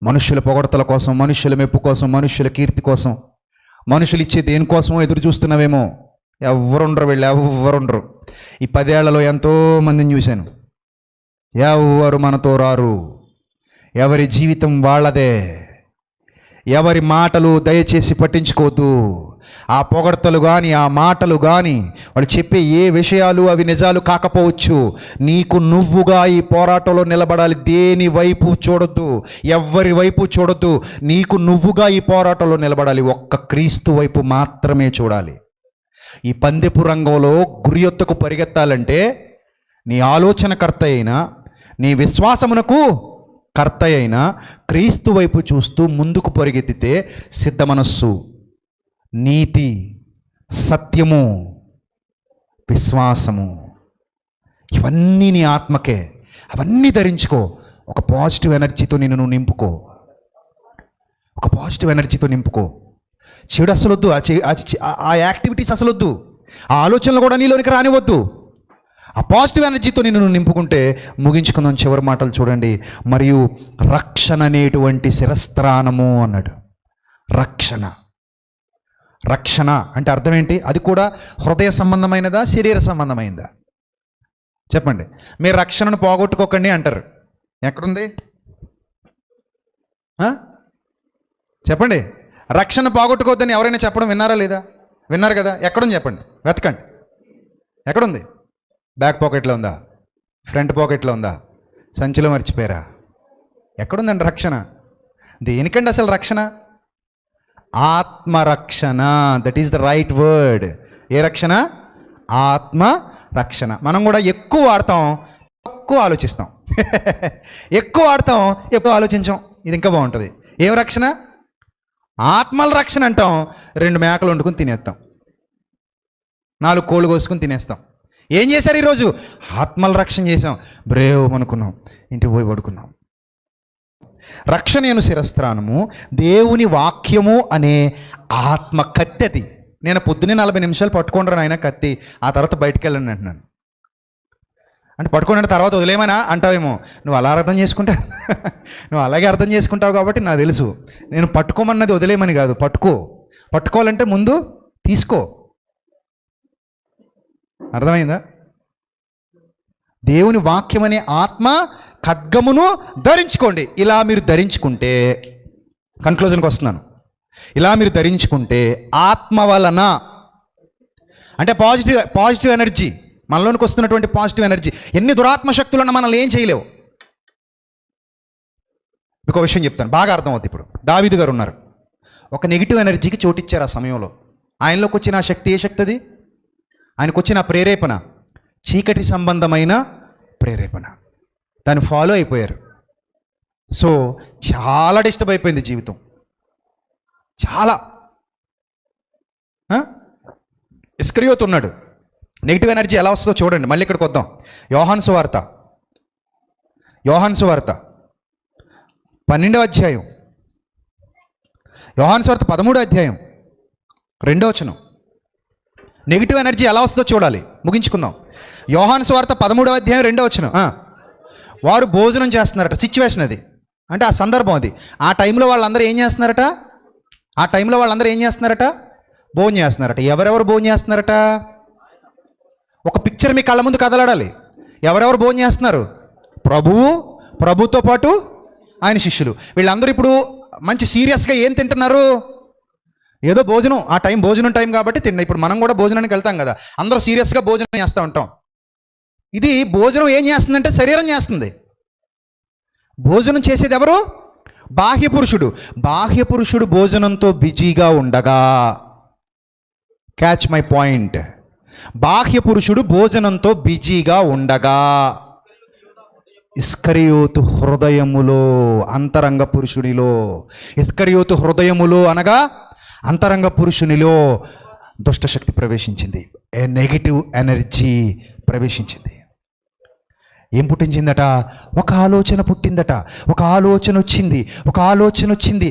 మనుషుల పొగడతల కోసం, మనుషుల మెప్పు కోసం, మనుషుల కీర్తి కోసం, మనుషులు ఇచ్చే దేనికోసమో ఎదురు చూస్తున్నావేమో. ఎవ్వరుండరు. ఈ 10 ఏళ్లలో ఎంతోమందిని చూశాను. ఎవరు మనతో రారు. ఎవరి జీవితం వాళ్ళదే. ఎవరి మాటలు దయచేసి పట్టించుకోవద్దు. ఆ పొగడ్తలు కానీ, ఆ మాటలు కానీ, వాళ్ళు చెప్పే ఏ విషయాలు అవి నిజాలు కాకపోవచ్చు. నీకు నువ్వుగా ఈ పోరాటంలో నిలబడాలి. దేని వైపు చూడొద్దు, ఎవరి వైపు చూడొద్దు. నీకు నువ్వుగా ఈ పోరాటంలో నిలబడాలి. ఒక్క క్రీస్తు వైపు మాత్రమే చూడాలి. ఈ పందెపు రంగంలో గురియొత్తకు పరిగెత్తాలంటే నీ ఆలోచనకర్త అయినా, నీ విశ్వాసమునకు కర్త అయిన క్రీస్తు వైపు చూస్తూ ముందుకు పరిగెత్తితే సిద్ధ మనస్సు, నీతి, సత్యము, విశ్వాసము ఇవన్నీ నీ ఆత్మకే. అవన్నీ ధరించుకో. ఒక పాజిటివ్ ఎనర్జీతో నిన్ను నువ్వు నింపుకో. ఒక పాజిటివ్ ఎనర్జీతో నింపుకో. చెడు అసలు వద్దు. ఆ యాక్టివిటీస్ అసలు వద్దు. ఆ ఆలోచనలు కూడా నీలోనికి రానివద్దు. ఆ పాజిటివ్ ఎనర్జీతో నిన్ను నింపుకుంటే ముగించుకుందాం. చివరి మాటలు చూడండి. మరియు రక్షణ అనేటువంటి శిరస్త్రాణము అన్నాడు. రక్షణ అంటే అర్థం ఏంటి? అది కూడా హృదయ సంబంధమైనదా, శరీర సంబంధమైనదా? చెప్పండి. మీరు రక్షణను పోగొట్టుకోకండి అంటారు. ఎక్కడుంది? చెప్పండి. రక్షణ పోగొట్టుకోవద్దని ఎవరైనా చెప్పడం విన్నారా లేదా? విన్నారు కదా. ఎక్కడుంది చెప్పండి, వెతకండి. ఎక్కడుంది? బ్యాక్ పాకెట్లో ఉందా? ఫ్రంట్ పాకెట్లో ఉందా? సంచిలో మర్చిపోయారా? ఎక్కడుందండి రక్షణ? దేనికండి అసలు రక్షణ? ఆత్మరక్షణ. That is the right word. ఏ రక్షణ? ఆత్మరక్షణ. మనం కూడా ఎక్కువ వాడతాం, తక్కువ ఆలోచిస్తాం. ఎక్కువ వాడతాం, ఎక్కువ ఆలోచించాం. ఇది ఇంకా బాగుంటుంది. ఏం రక్షణ? ఆత్మల రక్షణ అంటాం. 2 మేకలు వండుకొని తినేస్తాం, 4 కోళ్ళు కోసుకొని తినేస్తాం. ఏం చేశారు ఈరోజు? ఆత్మల రక్షణ చేసాం. బ్రేవ్ అనుకున్నాం, ఇంటికి పోయి పడుకున్నాం. రక్షణ నేను శిరస్త్రానము, దేవుని వాక్యము అనే ఆత్మ కత్తి. అది నేను పొద్దున్నే 40 నిమిషాలు పట్టుకుంటాను ఆయన కత్తి, ఆ తర్వాత బయటికి వెళ్ళండి అంటున్నాను. అంటే పట్టుకున్న తర్వాత వదిలేమనా అంటావేమో. నువ్వు అలా అర్థం చేసుకుంటా, నువ్వు అలాగే అర్థం చేసుకుంటావు కాబట్టి నాకు తెలుసు. నేను పట్టుకోమన్నది వదిలేమని కాదు. పట్టుకోవాలంటే ముందు తీసుకో. అర్థమైందా? దేవుని వాక్యం అనే ఆత్మ ఖడ్గమును ధరించుకోండి. ఇలా మీరు ధరించుకుంటే, కన్క్లూజన్కి వస్తున్నాను. ఇలా మీరు ధరించుకుంటే ఆత్మ వలన అంటే పాజిటివ్ ఎనర్జీ, మనలోనికి వస్తున్నటువంటి పాజిటివ్ ఎనర్జీ. ఎన్ని దురాత్మ శక్తులున్నా మనల్ని ఏం చేయలేవు. మీకు ఒక విషయం చెప్తాను, బాగా అర్థమవుతుంది. ఇప్పుడు దావీదు గారు ఉన్నారు, ఒక నెగిటివ్ ఎనర్జీకి చోటిచ్చారు ఆ సమయంలో. ఆయనలోకి వచ్చిన ఆ శక్తి, ఏ శక్తి అది? ఆయనకు వచ్చిన ప్రేరేపణ చీకటి సంబంధమైన ప్రేరేపణ. దాన్ని ఫాలో అయిపోయారు. సో చాలా డిస్టర్బ్ అయిపోయింది జీవితం, చాలా. ఇస్కరియోతు ఉన్నాడు. నెగిటివ్ ఎనర్జీ ఎలా వస్తుందో చూడండి. మళ్ళీ ఇక్కడికి వద్దాం. యోహాను సువార్త 12వ అధ్యాయం, యోహాను సువార్త 13వ అధ్యాయం 2వ వచనం. నెగిటివ్ ఎనర్జీ ఎలా వస్తుందో చూడాలి, ముగించుకుందాం. యోహాను సువార్త 13వ అధ్యాయం 2వ వచనం. వారు భోజనం చేస్తున్నారట. సిచ్యువేషన్ అది, అంటే ఆ సందర్భం అది. ఆ టైంలో వాళ్ళందరూ ఏం చేస్తున్నారట? భోజనం చేస్తున్నారట. ఎవరెవరు భోజనం చేస్తున్నారట? ఒక పిక్చర్ మీ కళ్ళ ముందు కదలాడాలి. ఎవరెవరు భోజనం చేస్తున్నారు? ప్రభుతో పాటు ఆయన శిష్యులు. వీళ్ళందరూ ఇప్పుడు మంచి సీరియస్గా ఏం తింటున్నారు? ఏదో భోజనం, ఆ టైం భోజనం టైం కాబట్టి తిన్నా. ఇప్పుడు మనం కూడా భోజనానికి వెళ్తాం కదా, అందరూ సీరియస్గా భోజనం చేస్తూ ఉంటాం. ఇది భోజనం ఏం చేస్తుందంటే శరీరం చేస్తుంది. భోజనం చేసేది ఎవరు? బాహ్య పురుషుడు భోజనంతో బిజీగా ఉండగా, క్యాచ్ మై పాయింట్, బాహ్య పురుషుడు భోజనంతో బిజీగా ఉండగా ఇస్కరియోతు హృదయములో, అంతరంగ పురుషునిలో, ఇస్కరియోతు హృదయములో అనగా అంతరంగ పురుషునిలో దుష్టశక్తి ప్రవేశించింది. ఏ నెగిటివ్ ఎనర్జీ ప్రవేశించింది. ఏం పుట్టించిందట? ఒక ఆలోచన పుట్టిందట. ఒక ఆలోచన వచ్చింది.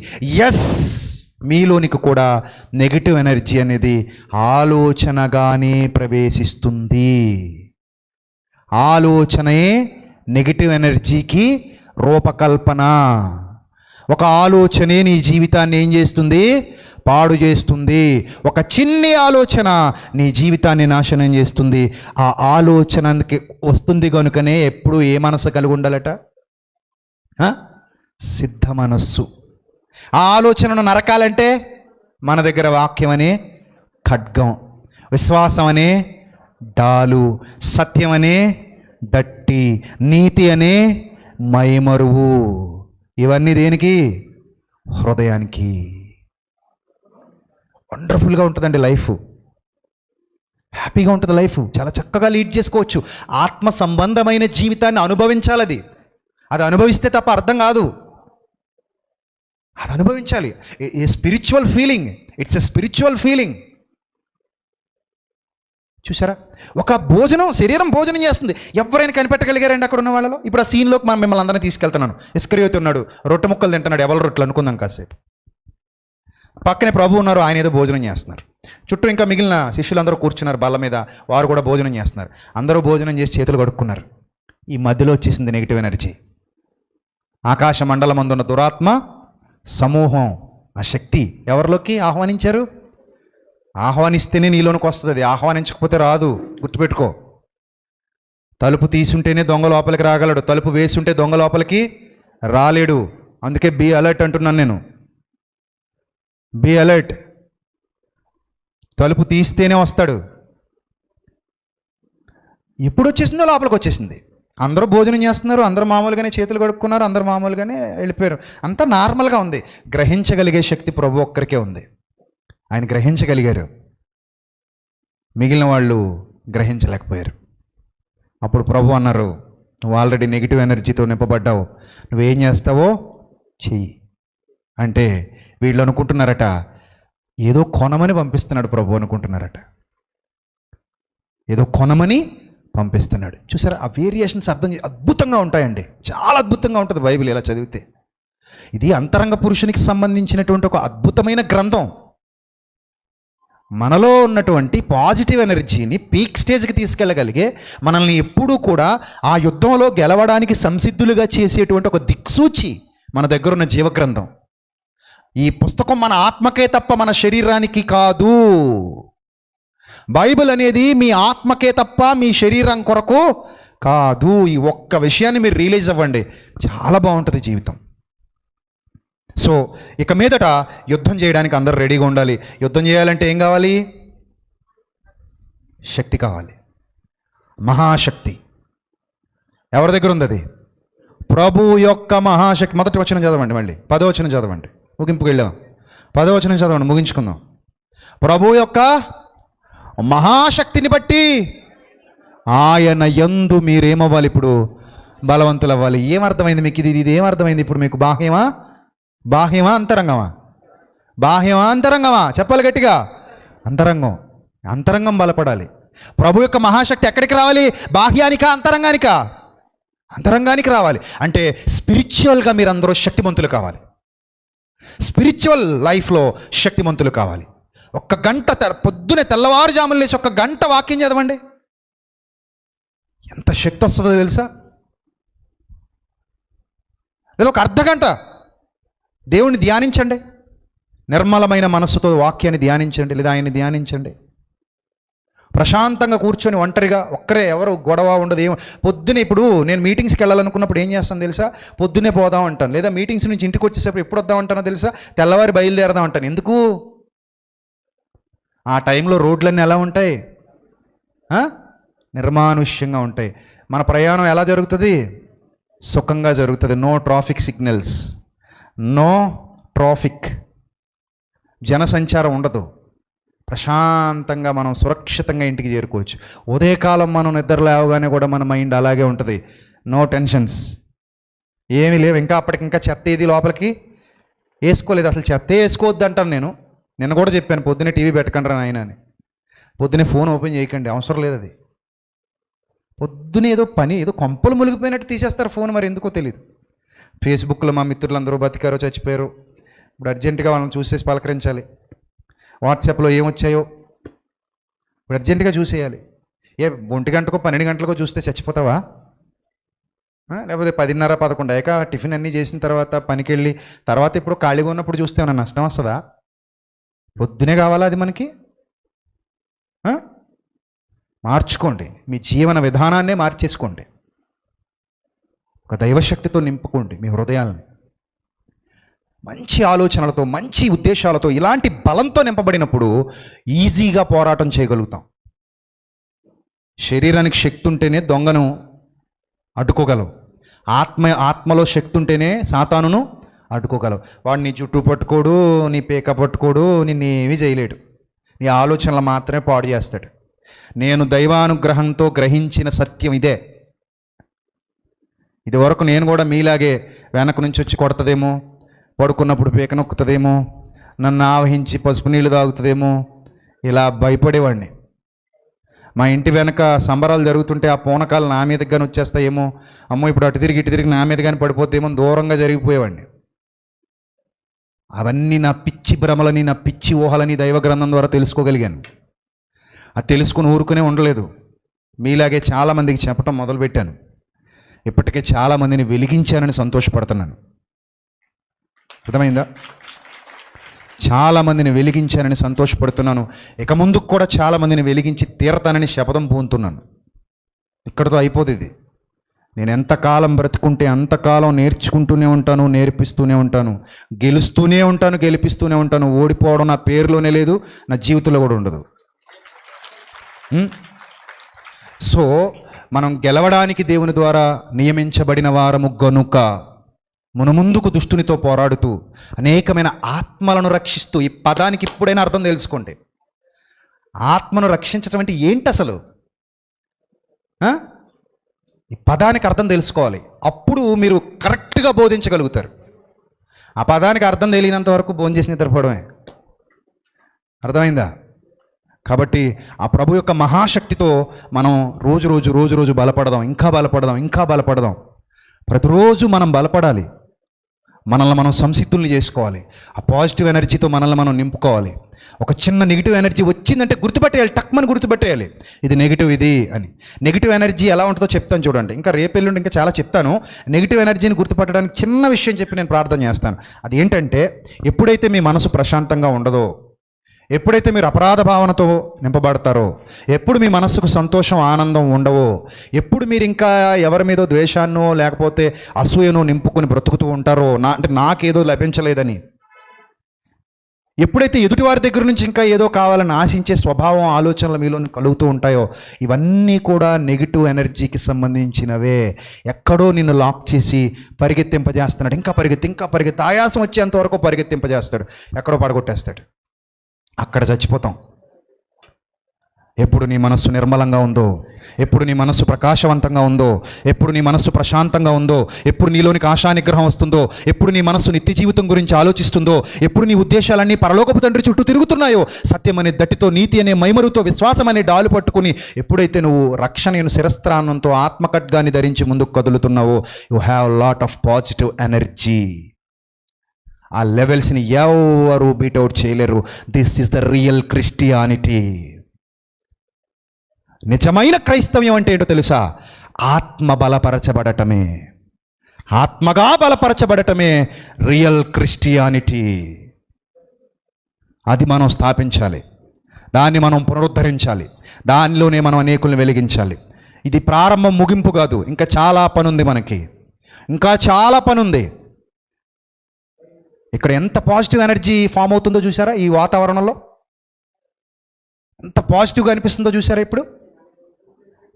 ఎస్, మీలోనికి కూడా నెగిటివ్ ఎనర్జీ అనేది ఆలోచనగానే ప్రవేశిస్తుంది. ఆలోచనే నెగిటివ్ ఎనర్జీకి రూపకల్పన. ఒక ఆలోచనే నీ జీవితాన్ని ఏం చేస్తుంది? పాడు చేస్తుంది. ఒక చిన్ని ఆలోచన నీ జీవితాన్ని నాశనం చేస్తుంది. ఆ ఆలోచనకి వస్తుంది కనుకనే ఎప్పుడు ఏ మనసు కలిగి ఉండాలట? సిద్ధ మనస్సు. ఆ ఆలోచనను నరకాలంటే మన దగ్గర వాక్యం అనే ఖడ్గం, విశ్వాసం అనే డాలు, సత్యం అనే దట్టి, నీతి అనే మైమరువు. ఇవన్నీ దేనికి? హృదయానికి. వండర్ఫుల్గా ఉంటుందండి లైఫ్, హ్యాపీగా ఉంటుంది లైఫ్, చాలా చక్కగా లీడ్ చేసుకోవచ్చు. ఆత్మ సంబంధమైన జీవితాన్ని అనుభవించాలి. అది అనుభవిస్తే తప్ప అర్థం కాదు. అది అనుభవించాలి. A spiritual feeling, it's a spiritual feeling. చూసారా? ఒక శరీరం భోజనం చేస్తుంది. ఎవరైనా కనిపెట్టగలిగారండి అక్కడ ఉన్న వాళ్ళలో? ఇప్పుడు ఆ సీన్లోకి మిమ్మల్ని అందరినీ తీసుకెళ్తున్నాను. ఇస్కరియోతు ఉన్నాడు, రొట్టె ముక్కలు తింటున్నాడు. ఎవరి రొట్టెలు అనుకుందాం కాసేపు. పక్కనే ప్రభు ఉన్నారు, ఆయన ఏదో భోజనం చేస్తున్నారు. చుట్టూ ఇంకా మిగిలిన శిష్యులందరూ కూర్చున్నారు బల్ల మీద, వారు కూడా భోజనం చేస్తున్నారు. అందరూ భోజనం చేసి చేతులు కడుక్కున్నారు. ఈ మధ్యలో వచ్చేసింది నెగిటివ్ ఎనర్జీ. ఆకాశ మండలం అందున్న దురాత్మ సమూహం, ఆ శక్తి ఎవరిలోకి ఆహ్వానించారు? ఆహ్వానిస్తేనే నీలోనికి వస్తుంది, ఆహ్వానించకపోతే రాదు. గుర్తుపెట్టుకో. తలుపు తీసుంటేనే దొంగ లోపలికి రాగలడు, తలుపు వేసుంటే దొంగ లోపలికి రాలేడు. అందుకే బీ అలర్ట్ అంటున్నాను నేను. Be alert. తలుపు తీస్తేనే వస్తాడు. ఎప్పుడు వచ్చేసిందో లోపలికి వచ్చేసింది. అందరూ భోజనం చేస్తున్నారు, అందరూ మామూలుగానే చేతులు కడుక్కున్నారు, అందరూ మామూలుగానే వెళ్ళిపోయారు. అంతా నార్మల్గా ఉంది. గ్రహించగలిగే శక్తి ప్రభు ఒక్కరికే ఉంది. ఆయన గ్రహించగలిగారు, మిగిలిన వాళ్ళు గ్రహించలేకపోయారు. అప్పుడు ప్రభు అన్నారు, నువ్వు ఆల్రెడీ నెగిటివ్ ఎనర్జీతో నింపబడ్డావు, నువ్వేం చేస్తావో చెయ్యి అంటే వీళ్ళు అనుకుంటున్నారట ఏదో కొనమని పంపిస్తున్నాడు ప్రభు అనుకుంటున్నారట. ఏదో కొనమని పంపిస్తున్నాడు. చూసారా? ఆ వేరియేషన్స్ అద్భుతంగా ఉంటాయండి, చాలా అద్భుతంగా ఉంటుంది బైబిల్ ఇలా చదివితే. ఇది అంతరంగ పురుషునికి సంబంధించినటువంటి ఒక అద్భుతమైన గ్రంథం. మనలో ఉన్నటువంటి పాజిటివ్ ఎనర్జీని పీక్ స్టేజ్కి తీసుకెళ్ళగలిగే, మనల్ని ఎప్పుడూ కూడా ఆ యుద్ధంలో గెలవడానికి సంసిద్ధులుగా చేసేటువంటి ఒక దిక్సూచి మన దగ్గర ఉన్న జీవగ్రంథం. ఈ పుస్తకం మన ఆత్మకే తప్ప మన శరీరానికి కాదు. బైబిల్ అనేది మీ ఆత్మకే తప్ప మీ శరీరం కొరకు కాదు. ఈ ఒక్క విషయాన్ని మీరు రియలైజ్ అవ్వండి, చాలా బాగుంటుంది జీవితం. సో ఇక మీదట యుద్ధం చేయడానికి అందరూ రెడీగా ఉండాలి. యుద్ధం చేయాలంటే ఏం కావాలి? శక్తి కావాలి, మహాశక్తి. ఎవరి దగ్గర ఉంది అది? ప్రభు యొక్క మహాశక్తి. మొదటి వచనం చదవండి, మళ్ళీ 10వ వచనం చదవండి, ముగింపుకు వెళ్ళాం. 10వ వచనం చదవండి, ముగించుకుందాం. ప్రభు యొక్క మహాశక్తిని బట్టి ఆయన యందు మీరేమవ్వాలి? ఇప్పుడు బలవంతులు అవ్వాలి. ఏమర్థమైంది మీకు? ఇది ఏమర్థమైంది ఇప్పుడు మీకు? బాహ్యమా అంతరంగమా? బాహ్యమా అంతరంగమా? చెప్పాలి గట్టిగా. అంతరంగం బలపడాలి. ప్రభు యొక్క మహాశక్తి ఎక్కడికి రావాలి? బాహ్యానికా అంతరంగానికా? అంతరంగానికి రావాలి. అంటే స్పిరిచువల్గా మీరందరూ శక్తిమంతులు కావాలి. స్పిరిచువల్ లైఫ్లో శక్తిమంతులు కావాలి. ఒక్క గంట పొద్దునే తెల్లవారుజామున లేచి 1 గంట వాక్యం చదవండి. ఎంత శక్తి వస్తుందో తెలుసా? లేదా 1 అర్ధగంట దేవుణ్ణి ధ్యానించండి. నిర్మలమైన మనస్సుతో వాక్యాన్ని ధ్యానించండి, లేదా ఆయన్ని ధ్యానించండి. ప్రశాంతంగా కూర్చొని ఒంటరిగా ఒక్కరే, ఎవరు గొడవ ఉండదు. పొద్దునే ఇప్పుడు నేను మీటింగ్స్కి వెళ్ళాలనుకున్నప్పుడు ఏం చేస్తాను తెలుసా? పొద్దునే పోదాం అంటాను. లేదా మీటింగ్స్ నుంచి ఇంటికి వచ్చేసేప్పుడు ఎప్పుడు వద్దాం అంటానో తెలుసా? తెల్లవారి బయలుదేరదాం అంటాను. ఎందుకు? ఆ టైంలో రోడ్లన్నీ ఎలా ఉంటాయి? నిర్మానుష్యంగా ఉంటాయి. మన ప్రయాణం ఎలా జరుగుతుంది? సుఖంగా జరుగుతుంది. No traffic signals, no traffic, జనసంచారం ఉండదు. ప్రశాంతంగా మనం సురక్షితంగా ఇంటికి చేరుకోవచ్చు. ఉదయకాలం మనం నిద్ర లేవగానే కూడా మన మైండ్ అలాగే ఉంటుంది. నో టెన్షన్స్, ఏమీ లేవు. అప్పటికింకా చెత్త ఏది లోపలికి వేసుకోలేదు. అసలు చెత్తే వేసుకోవద్దు అంటాను నేను. నిన్న కూడా చెప్పాను, పొద్దున్నే టీవీ పెట్టకండి నాయన అని. పొద్దున్నే ఫోన్ ఓపెన్ చేయకండి, అవసరం లేదు అది. పొద్దునే ఏదో కొంపలు మునిగిపోయినట్టు తీసేస్తారు ఫోన్, మరి ఎందుకో తెలియదు. ఫేస్బుక్లో మా మిత్రులందరూ బతికారో చచ్చిపోయారు, ఇప్పుడు అర్జెంటుగా వాళ్ళని చూసేసి పలకరించాలి. వాట్సాప్లో ఏమొచ్చాయో ఇప్పుడు అర్జెంటుగా చూసేయాలి. 1 గంటకో 12 గంటలకో చూస్తే చచ్చిపోతావా? లేకపోతే 10:30 11 అయ్యాక టిఫిన్ అన్నీ చేసిన తర్వాత పనికి వెళ్ళి తర్వాత ఇప్పుడు ఖాళీగా ఉన్నప్పుడు చూస్తే ఏమన్నా నష్టం వస్తుందా? పొద్దునే కావాలా అది మనకి? మార్చుకోండి, మీ జీవన విధానాన్నే మార్చేసుకోండి. ఒక దైవశక్తితో నింపుకోండి మీ హృదయాలను. మంచి ఆలోచనలతో, మంచి ఉద్దేశాలతో, ఇలాంటి బలంతో నింపబడినప్పుడు ఈజీగా పోరాటం చేయగలుగుతాం. శరీరానికి శక్తి ఉంటేనే దొంగను అడ్డుకోగలవు. ఆత్మలో శక్తి ఉంటేనే సాతానును అడ్డుకోగలవు. వాడు నీ జుట్టు పట్టుకోడు, నీ పేక పట్టుకోడు, నిన్నేమీ చేయలేడు. నీ ఆలోచనలు మాత్రమే పాడు చేస్తాడు. నేను దైవానుగ్రహంతో గ్రహించిన సత్యం ఇదే. ఇది వరకు నేను కూడా మీలాగే వెనక నుంచి వచ్చి కొడతదేమో, పడుకున్నప్పుడు పీక నొక్కుతుందేమో, నన్ను ఆవహించి పసుపు నీళ్ళు తాగుతుందేమో, ఇలా భయపడేవాడిని. మా ఇంటి వెనక సంబరాలు జరుగుతుంటే ఆ పూనకాలు నా మీదకి కానీ వచ్చేస్తాయేమో, అమ్మో ఇప్పుడు అటు తిరిగి నా మీద కానీ పడిపోతేమో దూరంగా జరిగిపోయేవాడిని. అవన్నీ నా పిచ్చి భ్రమలని, నా పిచ్చి ఊహలని దైవ గ్రంథం ద్వారా తెలుసుకోగలిగాను. అది తెలుసుకుని ఊరుకునే ఉండలేదు. మీలాగే చాలామందికి చెప్పటం మొదలుపెట్టాను. ఇప్పటికే చాలామందిని వెలిగించానని సంతోషపడుతున్నాను. అర్థమైందా? చాలామందిని వెలిగించానని సంతోషపడుతున్నాను. ఇక ముందుకు కూడా చాలామందిని వెలిగించి తీరతానని శపథం పూనుతున్నాను. ఇక్కడితో అయిపోతుంది ఇది. నేను ఎంతకాలం బ్రతుకుంటే అంతకాలం నేర్చుకుంటూనే ఉంటాను, నేర్పిస్తూనే ఉంటాను, గెలుస్తూనే ఉంటాను, గెలిపిస్తూనే ఉంటాను. ఓడిపోవడం నా పేరులోనే లేదు, నా జీవితంలో కూడా ఉండదు. సో మనం గెలవడానికి దేవుని ద్వారా నియమించబడిన వారము గనుక మునుముందుకు దుష్టునితో పోరాడుతూ అనేకమైన ఆత్మలను రక్షిస్తూ, ఈ పదానికి ఇప్పుడైనా అర్థం తెలుసుకోండి. ఆత్మను రక్షించడం అంటే ఏంటి అసలు? ఈ పదానికి అర్థం తెలుసుకోవాలి. అప్పుడు మీరు కరెక్ట్గా బోధించగలుగుతారు. ఆ పదానికి అర్థం తెలియనంత వరకు భోజనం చేసి నిద్రపోవడమే. అర్థమైందా? కాబట్టి ఆ ప్రభు యొక్క మహాశక్తితో మనం రోజు బలపడదాం, ఇంకా బలపడదాం. ప్రతిరోజు మనం బలపడాలి. మనల్ని మనం సంసిద్ధుల్ని చేసుకోవాలి. ఆ పాజిటివ్ ఎనర్జీతో మనల్ని మనం నింపుకోవాలి. ఒక చిన్న నెగిటివ్ ఎనర్జీ వచ్చిందంటే గుర్తుపట్టేయాలి, టక్మని గుర్తుపట్టేయాలి, ఇది నెగిటివ్ ఇది అని. నెగిటివ్ ఎనర్జీ ఎలా ఉంటుందో చెప్తాను చూడండి. ఇంకా రేపెల్లుండి ఇంకా చాలా చెప్తాను. నెగిటివ్ ఎనర్జీని గుర్తుపట్టడానికి చిన్న విషయం చెప్పి నేను ప్రార్థన చేస్తాను. అది ఏంటంటే, ఎప్పుడైతే మీ మనసు ప్రశాంతంగా ఉండదో, ఎప్పుడైతే మీరు అపరాధ భావనతో నింపబడతారో, ఎప్పుడు మీ మనస్సుకు సంతోషం ఆనందం ఉండవో, ఎప్పుడు మీరు ఇంకా ఎవరి మీదో ద్వేషాన్నో లేకపోతే అసూయనో నింపుకొని బ్రతుకుతూ ఉంటారో, అంటే నాకేదో లభించలేదని, ఎప్పుడైతే ఎదుటివారి దగ్గర నుంచి ఇంకా ఏదో కావాలని ఆశించే స్వభావం, ఆలోచనలు మీలో కలుగుతూ ఉంటాయో, ఇవన్నీ కూడా నెగిటివ్ ఎనర్జీకి సంబంధించినవే. ఎక్కడో నిన్ను లాక్ చేసి పరిగెత్తింపజేస్తున్నాడు. ఇంకా పరిగెత్తి ఆయాసం వచ్చేంత వరకు పరిగెత్తింపజేస్తాడు, ఎక్కడో పడగొట్టేస్తాడు. అక్కడ చచ్చిపోతాం. ఎప్పుడు నీ మనస్సు నిర్మలంగా ఉందో, ఎప్పుడు నీ మనస్సు ప్రకాశవంతంగా ఉందో, ఎప్పుడు నీ మనస్సు ప్రశాంతంగా ఉందో, ఎప్పుడు నీలోనికి ఆశానిగ్రహం వస్తుందో, ఎప్పుడు నీ మనస్సు నిత్య జీవితం గురించి ఆలోచిస్తుందో, ఎప్పుడు నీ ఉద్దేశాలన్నీ పరలోకపు తండ్రి చుట్టూ తిరుగుతున్నాయో, సత్యం అనే దట్టితో, నీతి అనే మైమరుతో, విశ్వాసం అనే డాలు పట్టుకుని ఎప్పుడైతే నువ్వు రక్షణను శిరస్త్రాన్నంతో ఆత్మఖడ్గాన్ని ధరించి ముందుకు కదులుతున్నావో, you have lot of positive energy. ఆ లెవెల్స్ని ఎవరు బీట్అవుట్ చేయలేరు. This is the real Christianity. నిజమైన క్రైస్తవ్యం అంటే ఏంటో తెలుసా? ఆత్మ బలపరచబడటమే, ఆత్మగా బలపరచబడటమే రియల్ క్రిస్టియానిటీ. అది మనం స్థాపించాలి, దాన్ని మనం పునరుద్ధరించాలి, దానిలోనే మనం అనేకుల్ని వెలిగించాలి. ఇది ప్రారంభం, ముగింపు కాదు. ఇంకా చాలా పని ఉంది మనకి, ఇంకా చాలా పని ఉంది. ఇక్కడ ఎంత పాజిటివ్ ఎనర్జీ ఫామ్ అవుతుందో చూసారా? ఈ వాతావరణంలో ఎంత పాజిటివ్గా అనిపిస్తుందో చూసారా? ఇప్పుడు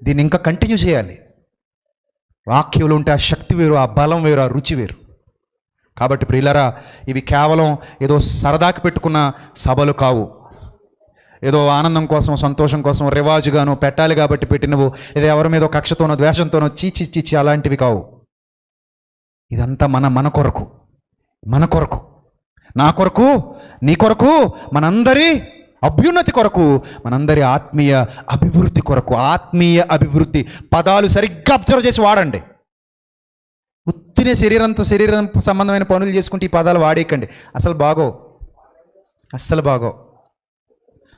దీన్ని ఇంకా కంటిన్యూ చేయాలి. వాక్యంలో ఉంటే ఆ శక్తి వేరు, ఆ బలం వేరు, ఆ రుచి వేరు. కాబట్టి ప్రియులారా, ఇవి కేవలం ఏదో సరదాకి పెట్టుకున్న సభలు కావు, ఏదో ఆనందం కోసం, సంతోషం కోసం, రివాజుగాను పెట్టాలి కాబట్టి పెట్టినవు, ఏదో ఎవరి మీద కక్షతోనో ద్వేషంతోనో చీచి అలాంటివి కావు. ఇదంతా మన కొరకు, మన కొరకు, నా కొరకు, నీ కొరకు, మనందరి అభ్యున్నతి కొరకు, మనందరి ఆత్మీయ అభివృద్ధి కొరకు. ఆత్మీయ అభివృద్ధి పదాలు సరిగ్గా అబ్జర్వ్ చేసి వాడండి. ఉత్తినే శరీరం సంబంధమైన పనులు చేసుకుంటే ఈ పదాలు వాడేయకండి, అసలు బాగో.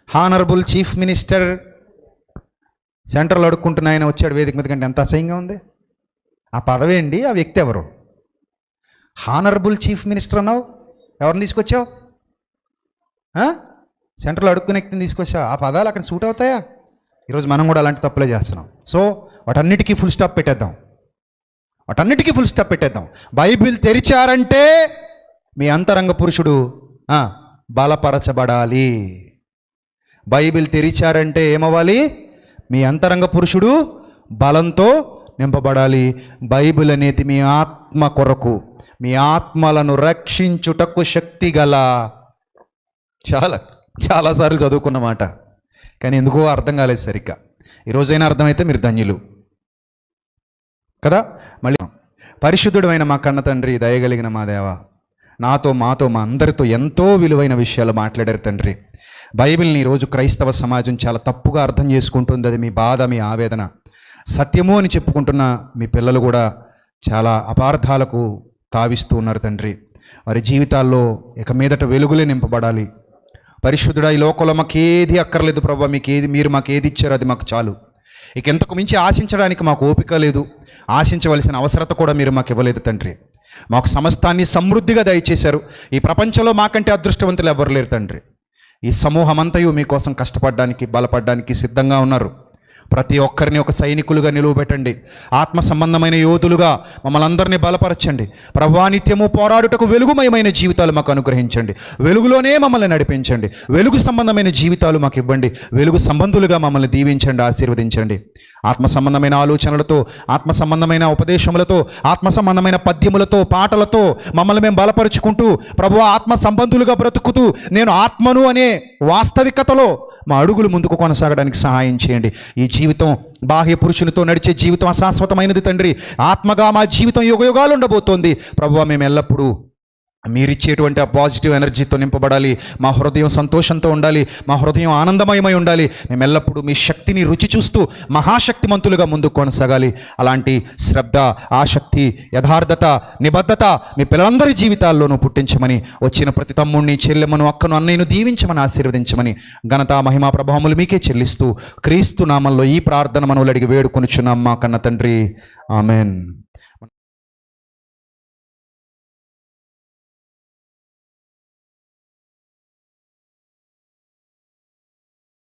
హానరబుల్ చీఫ్ మినిస్టర్ సెంట్రల్ అడుక్కుంటున్న ఆయన వచ్చాడు వేదిక మీద కంటే ఎంత అసహ్యంగా ఉంది. ఆ పదవి ఏంటి? ఆ వ్యక్తి ఎవరు? హానరబుల్ చీఫ్ మినిస్టర్ అన్నావు, ఎవరిని తీసుకొచ్చావు? సెంట్రల్ అడుక్కునే వ్యక్తిని తీసుకొచ్చా. ఆ పదాలు అక్కడ సూట్ అవుతాయా? ఈరోజు మనం కూడా అలాంటి తప్పులే చేస్తున్నాం. సో వాటన్నిటికీ ఫుల్ స్టాప్ పెట్టేద్దాం. బైబిల్ తెరిచారంటే మీ అంతరంగ పురుషుడు బలపరచబడాలి. బైబిల్ తెరిచారంటే ఏమవ్వాలి? మీ అంతరంగ పురుషుడు బలంతో నింపబడాలి. బైబిల్ అనేది మీ ఆత్మ కొరకు, మీ ఆత్మలను రక్షించుటకు శక్తి గల, చాలాసార్లు చదువుకున్న మాట, కానీ ఎందుకో అర్థం కాలేదు సరిగ్గా. ఈరోజైనా అర్థమైతే మీరు ధన్యులు కదా. మళ్ళీ పరిశుద్ధుడు అయిన మా కన్న తండ్రి, దయగలిగిన మా దేవ, నాతో మాతో మా అందరితో ఎంతో విలువైన విషయాలు మాట్లాడారు తండ్రి. బైబిల్ని ఈరోజు క్రైస్తవ సమాజం చాలా తప్పుగా అర్థం చేసుకుంటుంది. అది మీ బాధ, మీ ఆవేదన. సత్యము అని చెప్పుకుంటున్న మీ పిల్లలు కూడా చాలా అపార్థాలకు తావిస్తూ ఉన్నారు తండ్రి. వారి జీవితాల్లో ఇక మీదట వెలుగులే నింపబడాలి. పరిశుద్ధుడా, ఈ లోకంలో మాకేది అక్కర్లేదు ప్రభా, మీరు మాకు ఏది ఇచ్చారో అది మాకు చాలు. ఇక ఎంతకు మించి ఆశించడానికి మాకు ఓపిక లేదు, ఆశించవలసిన అవసరత కూడా మీరు మాకు ఇవ్వలేదు తండ్రి. మాకు సమస్తాన్ని సమృద్ధిగా దయచేశారు. ఈ ప్రపంచంలో మాకంటే అదృష్టవంతులు ఎవరు లేరు తండ్రి. ఈ సమూహమంతయు మీకోసం కష్టపడడానికి, బలపడడానికి సిద్ధంగా ఉన్నారు. ప్రతి ఒక్కరిని ఒక సైనికులుగా నిలువబెట్టండి. ఆత్మ సంబంధమైన యోధులుగా మమ్మల్ని అందరినీ బలపరచండి. ప్రభువా, నిత్యము పోరాడుటకు వెలుగుమయమైన జీవితాలు మాకు అనుగ్రహించండి. వెలుగులోనే మమ్మల్ని నడిపించండి. వెలుగు సంబంధమైన జీవితాలు మాకు ఇవ్వండి. వెలుగు సంబంధులుగా మమ్మల్ని దీవించండి, ఆశీర్వదించండి. ఆత్మ సంబంధమైన ఆలోచనలతో, ఆత్మ సంబంధమైన ఉపదేశములతో, ఆత్మ సంబంధమైన పద్యములతో, పాటలతో మమ్మల్ని మేము బలపరుచుకుంటూ ప్రభువా, ఆత్మ సంబంధులుగా బ్రతుకుతూ నేను ఆత్మను అనే వాస్తవికతలో మా అడుగులు ముందుకు కొనసాగడానికి సహాయం చేయండి. ఈ జీవితం బాహ్య పురుషునితో నడిచే జీవితం అశాశ్వతమైనది తండ్రి. ఆత్మగా మా జీవితం యుగయుగాలు ఉండబోతోంది ప్రభువా. మేము ఎల్లప్పుడూ మీరిచ్చేటువంటి ఆ పాజిటివ్ ఎనర్జీతో నింపబడాలి. మా హృదయం సంతోషంతో ఉండాలి, మా హృదయం ఆనందమయమై ఉండాలి. మేము ఎల్లప్పుడూ మీ శక్తిని రుచి చూస్తూ మహాశక్తిమంతులుగా ముందుకు కొనసాగాలి. అలాంటి శ్రద్ధ, ఆసక్తి, యథార్థత, నిబద్ధత మీ పిల్లలందరి జీవితాల్లోనూ పుట్టించమని, వచ్చిన ప్రతి తమ్ముడిని, చెల్లెమ్మను, అక్కను, అన్నయ్యను దీవించమని, ఆశీర్వదించమని, ఘనత, మహిమ, ప్రభావములు మీకే చెల్లిస్తూ క్రీస్తు నామంలో ఈ ప్రార్థన మనవులు అడిగి వేడుకొనుచున్నాం మా కన్న తండ్రి. ఆమెన్.